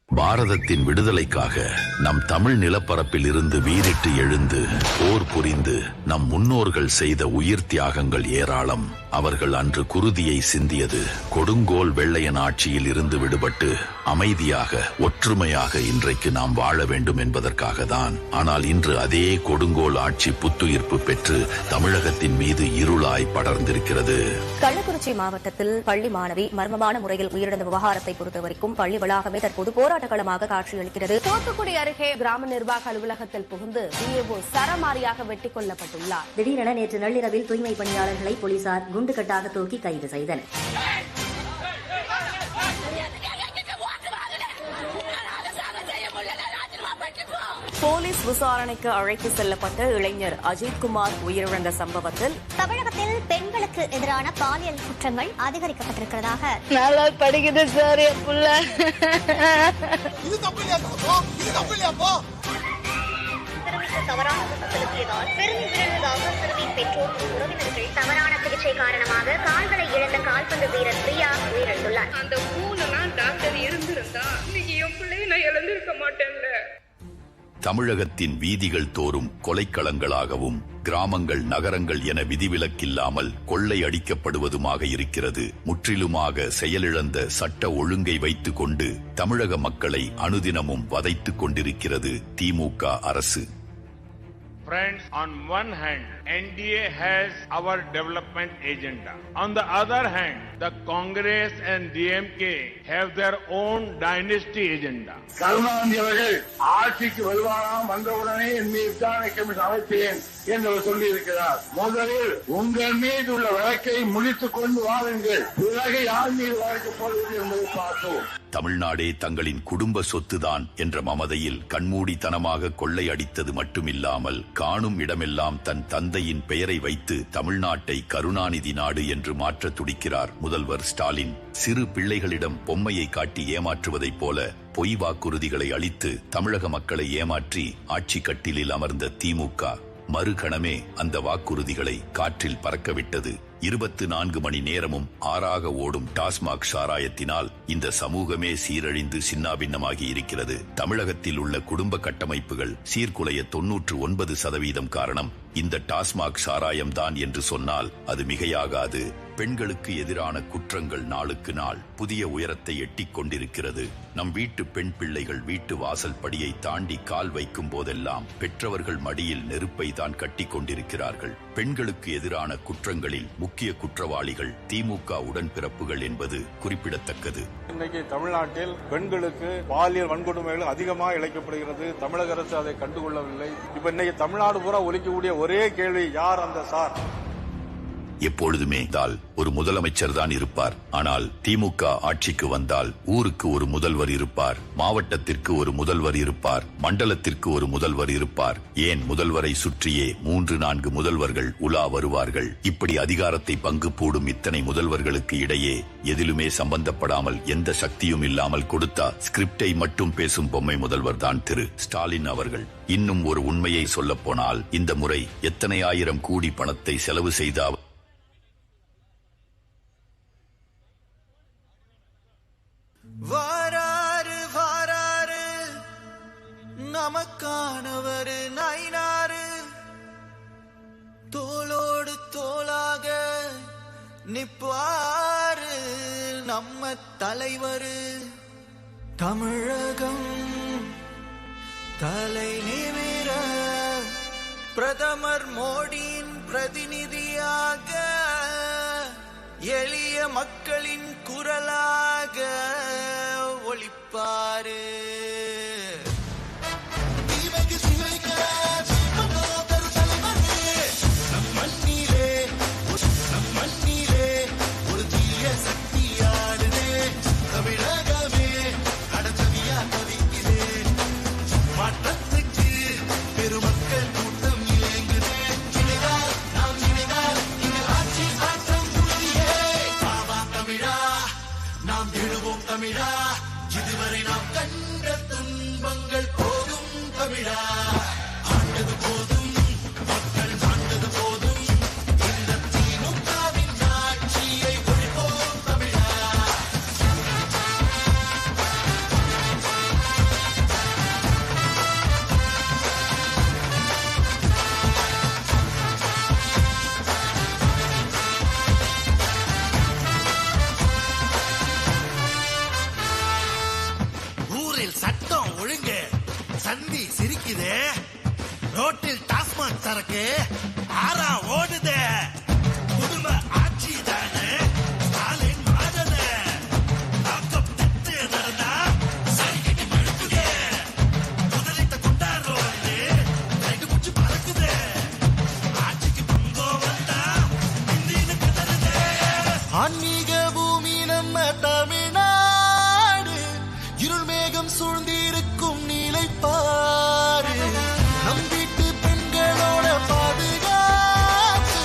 E: பாரதத்தின் விடுதலைக்காக நம் தமிழ் நிலப்பரப்பில் இருந்து வீறிட்டு எழுந்து போர் புரிந்து நம் முன்னோர்கள் செய்த உயிர் தியாகங்கள் ஏராளம். அவர்கள் அன்று குருதியை சிந்தியது கொடுங்கோல் வெள்ளையன் ஆட்சியில் இருந்து விடுபட்டு அமைதியாக ஒற்றுமையாக இன்றைக்கு நாம் வாழ வேண்டும் என்பதற்காக தான். ஆனால் இன்று அதே கொடுங்கோல் ஆட்சி புத்துயிர்ப்பு பெற்று தமிழகத்தின் மீது இருளாய் படர்ந்திருக்கிறது.
F: கள்ளக்குறிச்சி மாவட்டத்தில் பள்ளி மாணவி மர்மமான முறையில் உயிரிழந்த விவகாரத்தை பொறுத்தவரைக்கும் பள்ளி வளாகமே தற்போது போராட்ட களமாக காட்சியளிக்கிறது. தூத்துக்குடி அருகே கிராம நிர்வாக அலுவலகத்தில் புகுந்து விஏஓ சரமாரியாக வெட்டிக் கொல்லப்பட்டுள்ளார். திடீரென நேற்று நள்ளிரவில் தூய்மை பணியாளர்களை போலீசார் குண்டுகட்டாக தூக்கி கைது செய்தனர். போலீஸ் விசாரணைக்கு அழைத்து செல்லப்பட்ட இளைஞர் அஜித்குமார் உயிரிழந்த சம்பவத்தில்
G: தமிழகத்தில் பெண்களுக்கு எதிரான பாலியல் குற்றங்கள் அதிகரிக்கப்பட்டிருக்கிறதாக
H: நல்லா படிக்குது சார் என் புள்ள.
G: தவறான குற்றத்திற்கு தவறியதால் பெரும் விழுந்ததாக சிறுமியின் பெற்றோர் உறவினர்கள் தவறான சிகிச்சை காரணமாக கால்களை இழந்த கால்பந்து வீரர் பிரியா உயிரிழந்துள்ளார்.
B: அந்த பூனெல்லாம் டாக்டர் இருந்திருந்தா இன்னைக்கு என் பிள்ளையை நான் இழந்திருக்க மாட்டேன்ல.
E: தமிழகத்தின் வீதிகள் தோறும் கொலைக்களங்களாகவும் கிராமங்கள் நகரங்கள் என விதிவிலக்கில்லாமல் கொள்ளை அடிக்கப்படுவதுமாக இருக்கிறது. முற்றிலுமாக செயலிழந்த சட்ட ஒழுங்கை வைத்துக் கொண்டு தமிழக மக்களை அனுதினமும் வதைத்துக் கொண்டிருக்கிறது திமுக அரசு.
D: Friends, on one hand, NDA has our development agenda. On the other hand, the Congress and DMK have their own dynasty agenda.
I: Karunanidhi அவர்கள் ஆட்சிக்கு வருவாராம், வந்தவுடனே என் மீது விசாரணை கமிஷன் அமைப்பேன் என்று சொல்லி இருக்கிறார். முதலில் உங்கள் மீது உள்ள வழக்கை முடித்துக் கொண்டு வாருங்கள், பிறகு யார் மீது வழக்கு போடுவது என்பதை பார்த்தோம்.
E: தமிழ்நாடே தங்களின் குடும்ப சொத்துதான் என்ற மமதையில் கண்மூடித்தனமாக கொள்ளையடித்தது மட்டுமில்லாமல் காணும் இடமெல்லாம் தன் தந்தையின் பெயரை வைத்து தமிழ்நாட்டை கருணாநிதி நாடு என்று மாற்ற துடிக்கிறார் முதல்வர் ஸ்டாலின். சிறு பிள்ளைகளிடம் பொம்மையை காட்டி ஏமாற்றுவதைப் போல பொய் வாக்குறுதிகளை அளித்து தமிழக மக்களை ஏமாற்றி ஆட்சி கட்டிலில் அமர்ந்த திமுக மறுகணமே அந்த வாக்குறுதிகளை காற்றில் பறக்கவிட்டது. 24 மணி நேரமும் ஆறாக ஓடும் டாஸ்மாக் சாராயத்தினால் இந்த சமூகமே சீரழிந்து சின்னாபின்னமாகி இருக்கிறது. தமிழகத்தில் உள்ள குடும்ப கட்டமைப்புகள் சீர்குலைய 99% காரணம் இந்த டாஸ்மாக் சாராயம் தான் என்று சொன்னால் அது மிகையாகாது. பெண்களுக்கு எதிரான குற்றங்கள் நாளுக்கு நாள் புதிய உயரத்தை எட்டிக் கொண்டிருக்கிறது. நம் வீட்டு பெண் பிள்ளைகள் வீட்டு வாசல் படியை தாண்டி கால் வைக்கும் போதெல்லாம் பெற்றவர்கள் மடியில் நெருப்பை தான் கட்டி கொண்டிருக்கிறார்கள். பெண்களுக்கு எதிரான குற்றங்களில் முக்கிய குற்றவாளிகள் திமுக உடன்பிறப்புகள் என்பது குறிப்பிடத்தக்கது.
J: இன்னைக்கு தமிழ்நாட்டில் பெண்களுக்கு பாலியல் வன்கொடுமைகள் அதிகமாக இழைக்கப்படுகிறது. தமிழக அரசு அதை கண்டுகொள்ளவில்லை. இப்ப இன்னைக்கு தமிழ்நாடு பூரா ஒலிக்கக்கூடிய ஒரே கேள்வி, யார் அந்த சார்?
E: எப்பொழுதுமே ஒரு முதலமைச்சர் தான் இருப்பார். ஆனால் திமுக ஆட்சிக்கு வந்தால் ஊருக்கு ஒரு முதல்வர் இருப்பார், மாவட்டத்திற்கு ஒரு முதல்வர் இருப்பார், மண்டலத்திற்கு ஒரு முதல்வர் இருப்பார். ஏன் முதல்வரை சுற்றியே 3-4 முதல்வர்கள் உலா வருவார்கள். இப்படி அதிகாரத்தை பங்கு போடும் இத்தனை முதல்வர்களுக்கு இடையே எதிலுமே சம்பந்தப்படாமல் எந்த சக்தியும் இல்லாமல் கொடுத்தா ஸ்கிரிப்டை மட்டும் பேசும் பொம்மை முதல்வர் தான் திரு ஸ்டாலின் அவர்கள். இன்னும் ஒரு உண்மையை சொல்ல போனால் இந்த முறை எத்தனை ஆயிரம் கோடி பணத்தை செலவு செய்த
C: வாராரு வாராரு நமக்கானவரு நயினாரு, தோளோடு தோளாக நிப்பாரு நம்ம தலைவரு. தமிழகம் தலை நிமிர பிரதமர் மோடியின் பிரதிநிதியாக எளிய மக்களின் குரலாக ஒளிப்பாரு. மண்ணிலே ஒரு தீய சக்தியாடுதே, தமிழகமே அடச்சதியா தவிக்குதே. மாற்றத்துக்கு பெருமக்கள் கூட்டம் இயங்குதே. நாம் இணைந்தால் இந்த ஆட்சி மாற்றம் உறுதியே. பாவா தமிழா, நாம் எழுவோம் தமிழா, இதுவரை நாம் கண்ட துன்பங்கள் போதும் தமிழா. ஆண்டது போதும், மக்கள் ஆண்டது போதும், இந்த திமுகவின் ஆட்சியை ஒழிப்போம் தமிழா. ஊரில் சட்டம் ஒழுங்கு, சந்தி சிரிக்குது, ரோட்டில் டாஸ்மாக் சரக்கு ஆறா ஓடுது. குடும்ப ஆட்சி தானே ஸ்டாலின் மாதது, லாக்கப் தட்டு நடந்தா சரிக்கட்டி மழுக்குது. முதலிட்ட கொண்டாடுற வந்து கைடு பிடிச்சு பறக்குது. ஆட்சிக்கு பங்கம் வந்தா இந்தின்னு கதறுது. ஆன்மீக பூமி நம்ம தமிழ்நாடு, இருள் மேகம் சூழ்ந்திருக்கும் நிலைப்பாடு. நம் வீட்டு பெண்களோட பாதுகாப்பு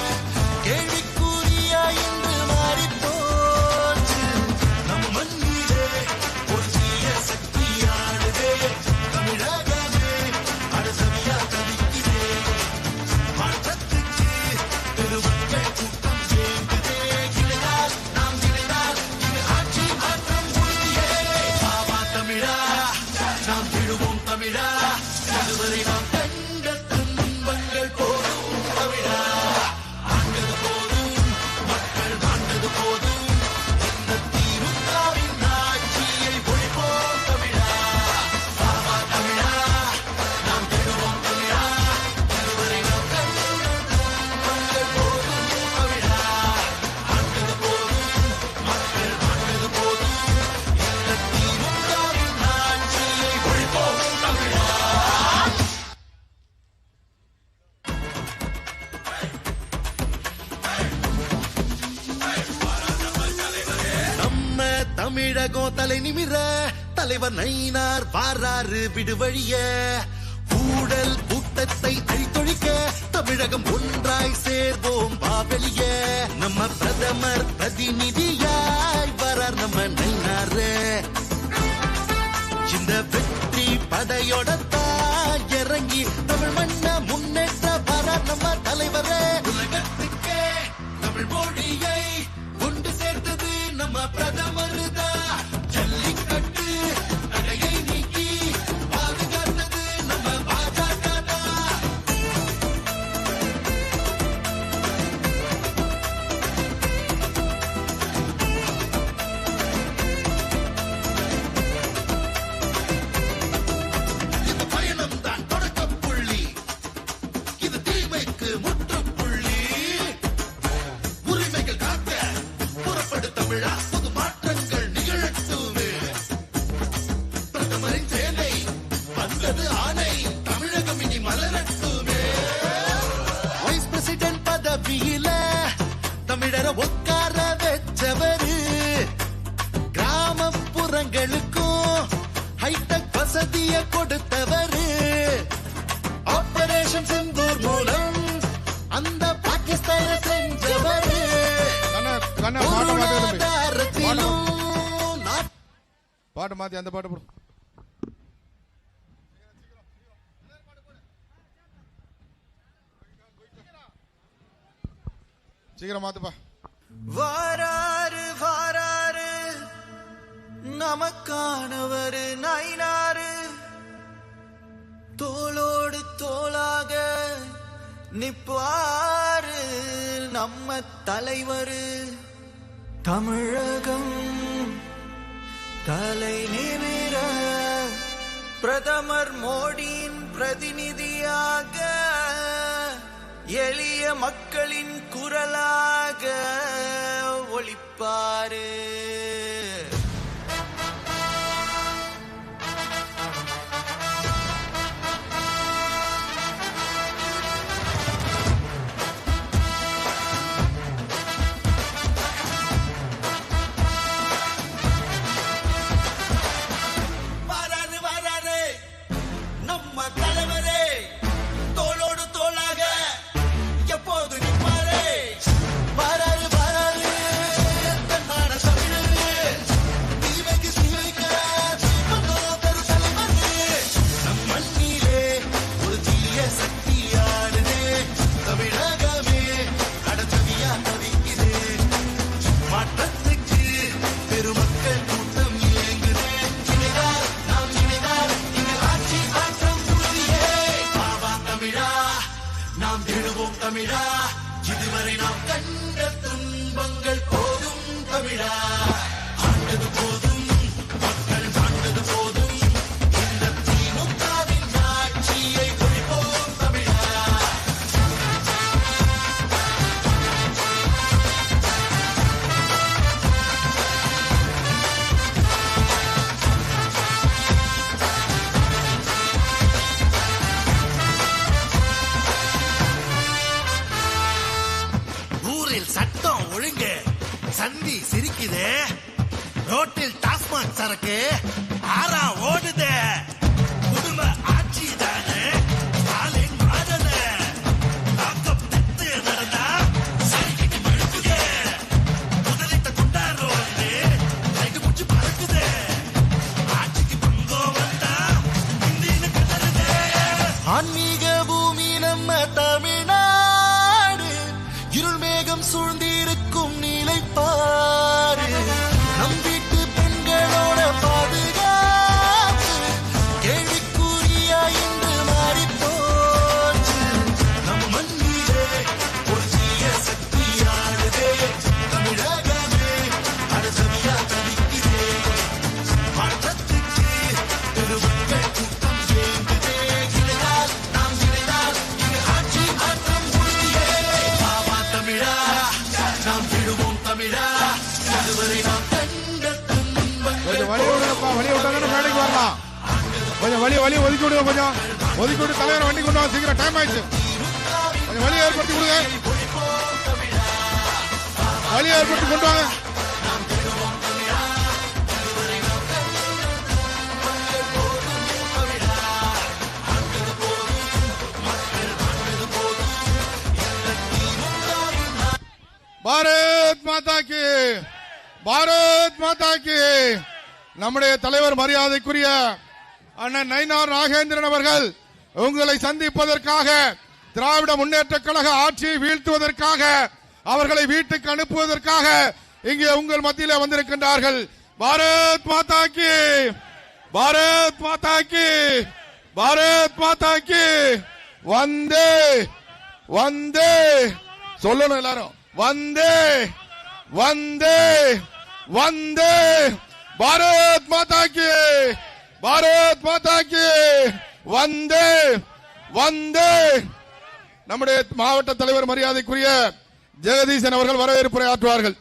C: தமிழகம் தலை நிமிர தலைவர் நயினார் வாராறு விடுவழிய ஊழல் கூட்டத்தை அழித்தொழிக்க தமிழகம் ஒன்றாய் சேர்வோம் பாவெளிய நம்ம பிரதமர் பிரதிநிதியாய் வரார் நம்ம நயினாரு இந்த வெற்றி படையோட இறங்கி தமிழ் மண்ண முன்னேற்ற வரார் நம்ம தலைவரே உலகத்துக்கே தமிழ் மொழியை கொண்டு சேர்த்தது நம்ம பிரதமர் தான் ஜல்லிக்கட்டு தடையை நீக்கி பாதுகாத்தது நம்ம பாஜக தான் இந்த பயணம் தான் தொடக்க புள்ளி இது தீமைக்கு முற்றுப்புள்ளி உரிமைகள் காக்க புறப்படு தமிழா புது மாற்றங்கள் நிகழட்டுமே பிரதமரின் சேனை வந்தது ஆணை தமிழகம் இனி மலரட்டுமே வைஸ் பிரசிடென்ட் பதவியில தமிழரை உட்கார வச்சவரு கிராமப்புறங்களுக்கும் ஹைடெக் வசதியை கொடுத்தவரு ஆபரேஷன் சிந்தூர் மூலம் அந்த பாகிஸ்தான செஞ்சவரு
A: பாட்டு மாத்தி அந்த பாட்டு போடு. சீக்கிரம் மாத்துப்பா.
C: வாராரு வாராரு நமக்கானவரு நயினாரு தோளோடு தோளாக நிப்பாரு நம்ம தலைவரு தமிழகம் தலை நிமிர பிரதமர் மோடியின் பிரதிநிதியாக எளிய மக்களின் குரலாக ஒலிப்பாரு வராரு வராரு நம்ம தலைவரே தோளோடு தோளாக எப்போது நிற்பாரே வராரு வராரு தன்னாட தமிழரு தீமைக்கு சிவைக்க பெரு தலைவரு நம் மண்ணிலே ஒரு தீய சக்தியானதே தமிழகமே அடச்சவியா தவிக்குது மாற்றத்துக்கு பெருமக்கள் கூட்டம் இயங்குதே இணைந்தால் நாம் இணைந்தால் இங்கு ஆட்சி மாற்றம் உறுதியே பாவா தமிழா நாம் எழுவோம் தமிழா இதுவரை நாம் கண்ட துன்பங்கள் போதும் தமிழா ஆண்டது போதும் மக்கள் ஆண்டது போதும் இந்த திமுகவின் ஆட்சியை ஒழிப்போம் தமிழா ஊரில் சட்டம் ஒழுங்கு சந்தி சிரிக்குது ரோட்டில் டாஸ்மாக் சரக்கு ஆறா ஓடுது குடும்ப ஆட்சி தானே ஸ்டாலின் மாடல லாக்கப் டெத்து நடந்தா சரிக்கிட்டு மழுக்குது முதலிட்ட குண்டாரோ வந்து கைது முடிச்சு பறக்குது ஆட்சிக்கு பங்கம் வந்தா இந்தின்னு கதறுது ஆன்மீக பூமி நம்ம தமிழ்நாடு இருள் மேகம் சூழ்ந்திருக்கும் நிலைப்பாடு நம் வீட்டு பெண்களோட பாதுகாப்பு கேள்விக்குறியா இன்று மாறிப்போச்சு நம் மண்ணிலே ஒரு தீய சக்தியானதே தமிழகமே அடசவியா தவிக்குதே மாற்றத்துக்கு பெருமக்கள் கூட்டம் இயங்குதே இணைந்தால் நாம் இணைந்தால் இங்கு ஆட்சி மாற்றம் உறுதியே பாவா தமிழா நாம் விழுவோம் தமிழா இதுவரை நாம் கண்ட துன்பங்கள்
A: கொஞ்சம் வழி விடுங்கப்பா, வழி விட்டாங்கன்னா மேடைக்கு வரலாம். கொஞ்சம் வழி ஒதுக்கி விடுங்க, கொஞ்சம் ஒதுக்கி விட்டு தலைவரை வண்டி கொண்டு வாங்க, சீக்கிரம் டைம் ஆயிடுச்சு. கொஞ்சம் வழி ஏற்படுத்தி கொடுங்க, வழி ஏற்படுத்தி கொண்டு வாங்க. பாரத் மாதா கி, பாரத் மாதா கி. நம்முடைய தலைவர் மரியாதைக்குரிய அண்ணன் நயினார் நாகேந்திரன் அவர்கள் உங்களை சந்திப்பதற்காக, திராவிட முன்னேற்ற கழக ஆட்சியை வீழ்த்துவதற்காக, அவர்களை வீட்டுக்கு அனுப்புவதற்காக இங்கே உங்கள் மத்தியில் வந்திருக்கின்றார்கள். பாரத் மாதா கி, பாரத் மாதா கி, பாரத் மாதா கி. வந்தே வந்தே சொல்லணும் எல்லாரும். வந்தே வந்தே வந்தே பாரத் மாதா கி, பாரத் மாதா கி. வந்தே வந்தே. நம்முடைய மாவட்ட தலைவர் மரியாதைக்குரிய ஜெகதீசன் அவர்கள் வரவேற்புரை ஆற்றுவார்கள்.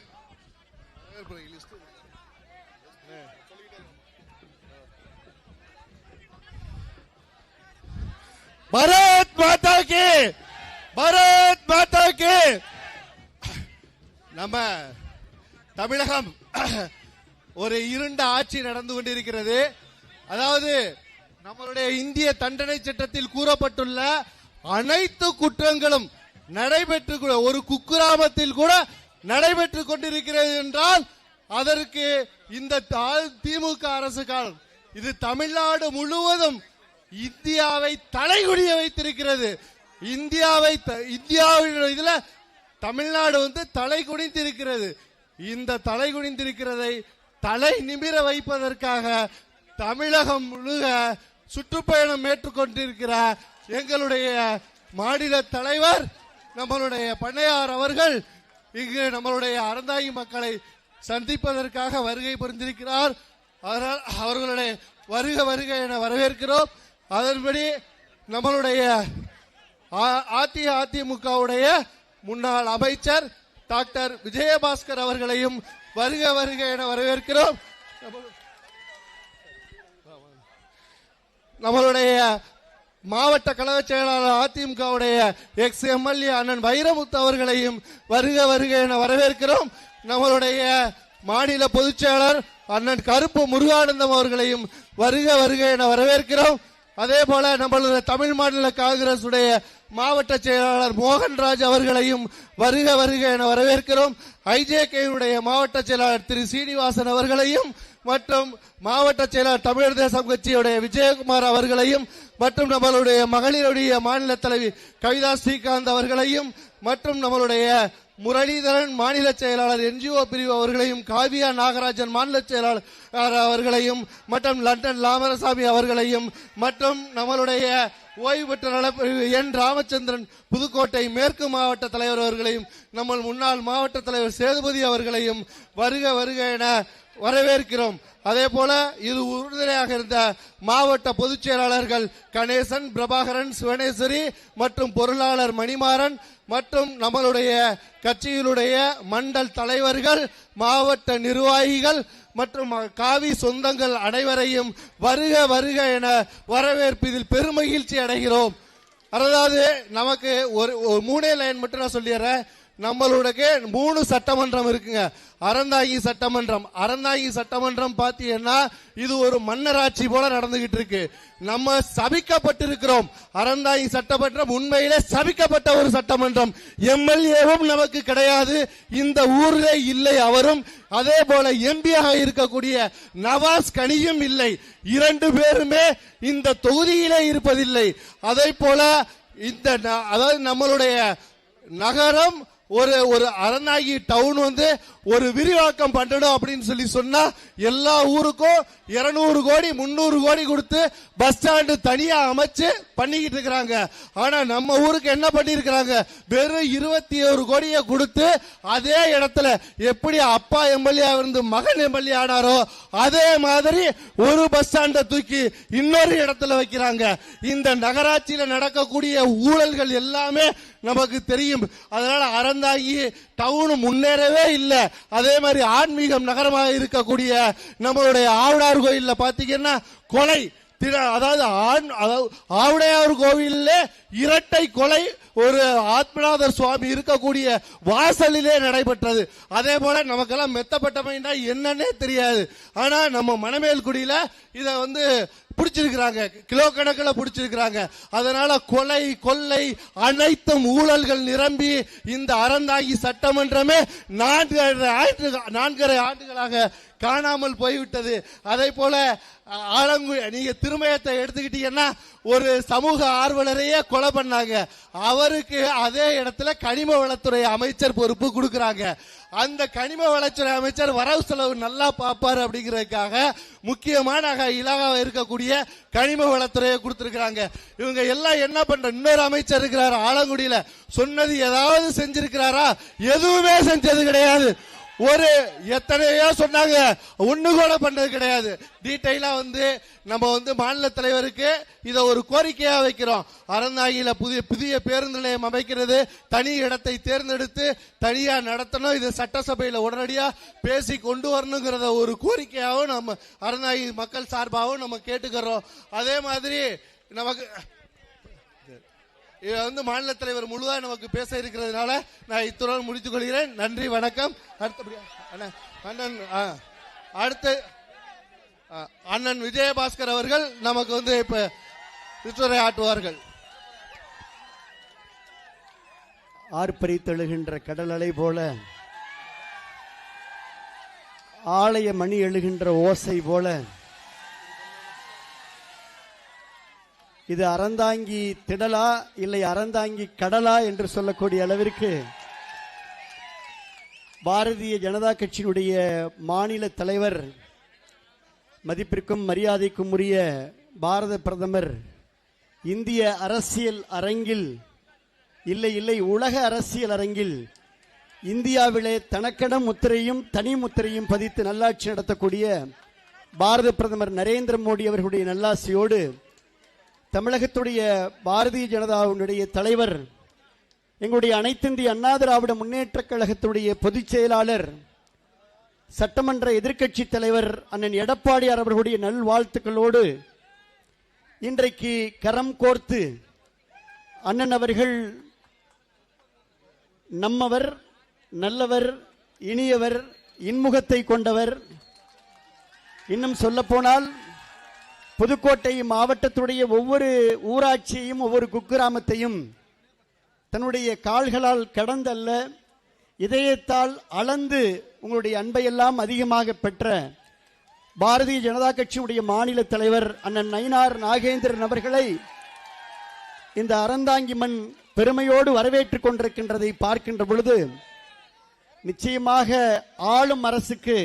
K: பாரத் மாதா கி, பாரத் மாதா கி. நம்ம தமிழகம் ஒரு இருண்ட ஆட்சி நடந்து கொண்டிருக்கிறது. அதாவது நம்மளுடைய இந்திய தண்டனை சட்டத்தில் கூறப்பட்டுள்ள அனைத்து குற்றங்களும் நடைபெற்று ஒரு குக்கிராமத்தில் கூட நடைபெற்று கொண்டிருக்கிறது என்றால் அதற்கு இந்த திமுக அரசு காலம். இது தமிழ்நாடு முழுவதும் இந்தியாவை தலைகுனிய வைத்திருக்கிறது. இந்தியாவின் இதுல தமிழ்நாடு தலை குனிந்திருக்கிறது. இந்த தலை குனிந்திருக்கிறதை தலை நிமிர வைப்பதற்காக தமிழகம் முழுக சுற்றுப்பயணம் மேற்கொண்டிருக்கிற எங்களுடைய மாநில தலைவர் நம்மளுடைய பண்ணையார் அவர்கள் இங்கு நம்மளுடைய அறந்தாங்கி மக்களை சந்திப்பதற்காக வருகை புரிந்திருக்கிறார். அதனால் அவர்களுடைய வருக வருக என வரவேற்கிறோம். அதன்படி நம்மளுடைய அதிமுகவுடைய முன்னாள் அமைச்சர் டாக்டர் விஜயபாஸ்கர் அவர்களையும் வருக வருக என வரவேற்கிறோம். நம்மளுடைய மாவட்ட கழக செயலாளர் அதிமுகவுடைய எக்ஸ் எம்எல்ஏ அண்ணன் வைரமுத்து அவர்களையும் வருக வருக என வரவேற்கிறோம். நம்மளுடைய மாநில பொதுச் செயலாளர் அண்ணன் கருப்பு முருகானந்தம் அவர்களையும் வருக வருக என வரவேற்கிறோம். அதே போல நம்மளுடைய தமிழ் மாநில காங்கிரஸ் உடைய மாவட்ட செயலாளர் மோகன்ராஜ் அவர்களையும் வருக வருக என வரவேற்கிறோம். ஐஜேகேயுடைய மாவட்ட செயலாளர் திரு சீனிவாசன் அவர்களையும் மற்றும் மாவட்ட செயலாளர் தமிழர் தேசம் கட்சியுடைய விஜயகுமார் அவர்களையும் மற்றும் நம்மளுடைய மகளிருடைய மாநில தலைவி கவிதா ஸ்ரீகாந்த் அவர்களையும் மற்றும் நம்மளுடைய முரளிதரன் மாநில செயலாளர் என்ஜிஓ பிரிவு அவர்களையும் காவியா நாகராஜன் மாநில செயலாளர் அவர்களையும் மற்றும் லண்டன் லாமரசாமி அவர்களையும் மற்றும் நம்மளுடைய ஓய்வு பெற்ற என் ராமச்சந்திரன் புதுக்கோட்டை மேற்கு மாவட்ட தலைவர் அவர்களையும் நம்ம முன்னாள் மாவட்ட தலைவர் சேதுபதி அவர்களையும் வருக வருக என வரவேற்கிறோம். அதே போல இது உறுதுணையாக இருந்த மாவட்ட பொதுச் செயலாளர்கள் கணேசன், பிரபாகரன், சிவனேஸ்வரி மற்றும் பொருளாளர் மணிமாறன் மற்றும் நம்மளுடைய கட்சியினுடைய மண்டல் தலைவர்கள், மாவட்ட நிர்வாகிகள் மற்றும் காவி சொந்தங்கள் அனைவரையும் வருக வருக என வரவேற்பதில் பெருமகிழ்ச்சி அடைகிறோம். அதாவது நமக்கு ஒரு 3 லைன் மட்டும் நான் சொல்லிடுறேன். நம்மளுடைய 3 சட்டமன்றம் இருக்குங்க. அறந்தாங்கி சட்டமன்றம். அறந்தாங்கி சட்டமன்றம் பாத்தீங்கன்னா இது ஒரு மன்னராட்சி போல நடந்துகிட்டு இருக்கு. நம்ம சபிக்கப்பட்டிருக்கிறோம். அறந்தாங்கி சட்டமன்றம் உண்மையிலே சபிக்கப்பட்ட ஒரு சட்டமன்றம். எம்எல்ஏவும் நமக்கு கிடையாது, இந்த ஊரிலே இல்லை அவரும். அதே போல எம்பியாக இருக்கக்கூடிய நவாஸ் கனியும் இல்லை. 2 பேருமே இந்த தொகுதியிலே இருப்பதில்லை. அதே போல இந்த அதாவது நம்மளுடைய நகரம் ஒரு அறந்தாங்கி டவுன் ஒரு விரிவாக்கம் பண்ணணும் அப்படின்னு சொல்லி சொன்னா எல்லா ஊருக்கும் 200 கோடி 300 கோடி கொடுத்து பஸ் ஸ்டாண்டு தனியா அமைச்சு பண்ணிக்கிட்டு இருக்கிறாங்க. ஆனா நம்ம ஊருக்கு என்ன பண்ணிருக்கிறாங்க? வெறும் 21 கோடியை கொடுத்து அதே இடத்துல எப்படி அப்பா எம்எல்ஏ இருந்து மகன் எம்எல்ஏ ஆனாரோ அதே மாதிரி ஒரு பஸ் ஸ்டாண்டை தூக்கி இன்னொரு இடத்துல வைக்கிறாங்க. இந்த நகராட்சியில நடக்கக்கூடிய ஊழல்கள் எல்லாமே நமக்கு தெரியும். அதனால அறந்தாங்கி டவுன் முன்னேறவே இல்லை. அதே மாதிரி ஆன்மீகம் நகரமாக இருக்கக்கூடிய நம்மளுடைய ஆவுடார் கோயில்ல பாத்தீங்கன்னா கொலை அதாவது ஆவுடையார் கோவிலே இரட்டை கொலை ஒரு ஆத்மநாதர் சுவாமி இருக்கக்கூடிய வாசலிலே நடைபெற்றது. அதே போல நமக்கெல்லாம் மெத்தப்பட்டமைன்னா என்னன்னே தெரியாது. ஆனா நம்ம மணமேல்குடியில இத பிடிச்சிருக்கிறாங்க, கிலோ கணக்கில் பிடிச்சிருக்கிறாங்க. அதனால கொலை கொள்ளை அனைத்தும் ஊழல்கள் நிரம்பி இந்த அறந்தாங்கி சட்டமன்றமே 4.5 ஆண்டுகளாக காணாமல் போய்விட்டது. அதே போல நீங்க திருமயத்தை எடுத்துக்கிட்டீங்கன்னா ஒரு சமூக ஆர்வலரையே கொலை பண்ணாங்க. அவருக்கு அதே இடத்துல கனிம வளத்துறை அமைச்சர் பொறுப்பு கொடுக்கறாங்க. அந்த கனிம வளத்துறை அமைச்சர் வரவு செலவு நல்லா பார்ப்பாரு அப்படிங்கறதுக்காக முக்கியமான இலாகாவா இருக்கக்கூடிய கனிம வளத்துறையை கொடுத்திருக்காங்க. இவங்க எல்லாம் என்ன பண்ற, இன்னொரு அமைச்சர் இருக்கிறார் ஆலங்குடியில, சொன்னது ஏதாவது செஞ்சிருக்கிறாரா? எதுவுமே செஞ்சது கிடையாது. ஒரு எத்தனையோ சொன்னாங்க, ஒண்ணு கூட பண்ணது கிடையாது. டீடைலா நம்ம மாநில தலைவருக்கு இத ஒரு கோரிக்கையா வைக்கிறோம். அறந்தாங்கில புதிய பேருந்து நிலையம் அமைக்கிறது, தனி இடத்தை தேர்ந்தெடுத்து தனியா நடத்தணும், இது சட்டசபையில உடனடியா பேசி கொண்டு வரணுங்கிறத ஒரு கோரிக்கையாகவும் நம்ம அறந்தாங்கி மக்கள் சார்பாகவும் நம்ம கேட்டுக்கிறோம். அதே மாதிரி நமக்கு மாநில தலைவர் முழுவா நமக்கு பேச இருக்கிறதுனால நான் இத்துடன் முடித்துக் கொள்கிறேன். நன்றி, வணக்கம். அடுத்து அண்ணன் விஜயபாஸ்கர் அவர்கள் நமக்கு இப்ப விற்றுரை ஆற்றுவார்கள்.
L: ஆர்ப்பரித்தெழுகின்ற கடல் அலை போல, ஆலய மணி எழுகின்ற ஓசை போல, இது அறந்தாங்கி திடலா இல்லை அறந்தாங்கி கடலா என்று சொல்லக்கூடிய அளவிற்கு பாரதிய ஜனதா கட்சியினுடைய மாநில தலைவர், மதிப்பிற்கும் மரியாதைக்கும் உரிய பாரத பிரதமர், இந்திய அரசியல் அரங்கில் இல்லை உலக அரசியல் அரங்கில் இந்தியாவிலே தனக்கென முத்திரையும் தனி முத்திரையும் பதித்து நல்லாட்சி நடத்தக்கூடிய பாரத பிரதமர் நரேந்திர மோடி அவர்களுடைய நல்லாசியோடு தமிழகத்துடைய பாரதிய ஜனதாவுடைய தலைவர், எங்களுடைய அனைத்திந்திய அண்ணா திராவிட முன்னேற்ற கழகத்துடைய பொதுச் செயலாளர், சட்டமன்ற எதிர்க்கட்சி தலைவர் அண்ணன் எடப்பாடியார் அவர்களுடைய நல்வாழ்த்துக்களோடு இன்றைக்கு கரம் கோர்த்து அண்ணன் அவர்கள் நம்மவர், நல்லவர், இனியவர், இன்முகத்தை கொண்டவர், இன்னும் சொல்ல போனால் புதுக்கோட்டை மாவட்டத்துடைய ஒவ்வொரு ஊராட்சியையும் ஒவ்வொரு குக்கிராமத்தையும் தன்னுடைய கால்களால் கடந்தல்ல இதயத்தால் அளந்து உங்களுடைய அன்பையெல்லாம் அதிகமாக பெற்ற பாரதிய ஜனதா கட்சியுடைய மாநில தலைவர் அண்ணன் நயினார் நாகேந்திரன் அவர்களை இந்த அறந்தாங்கி மண் பெருமையோடு வரவேற்றுக் கொண்டிருக்கின்றதை பார்க்கின்ற பொழுது நிச்சயமாக ஆளும் அரசுக்கு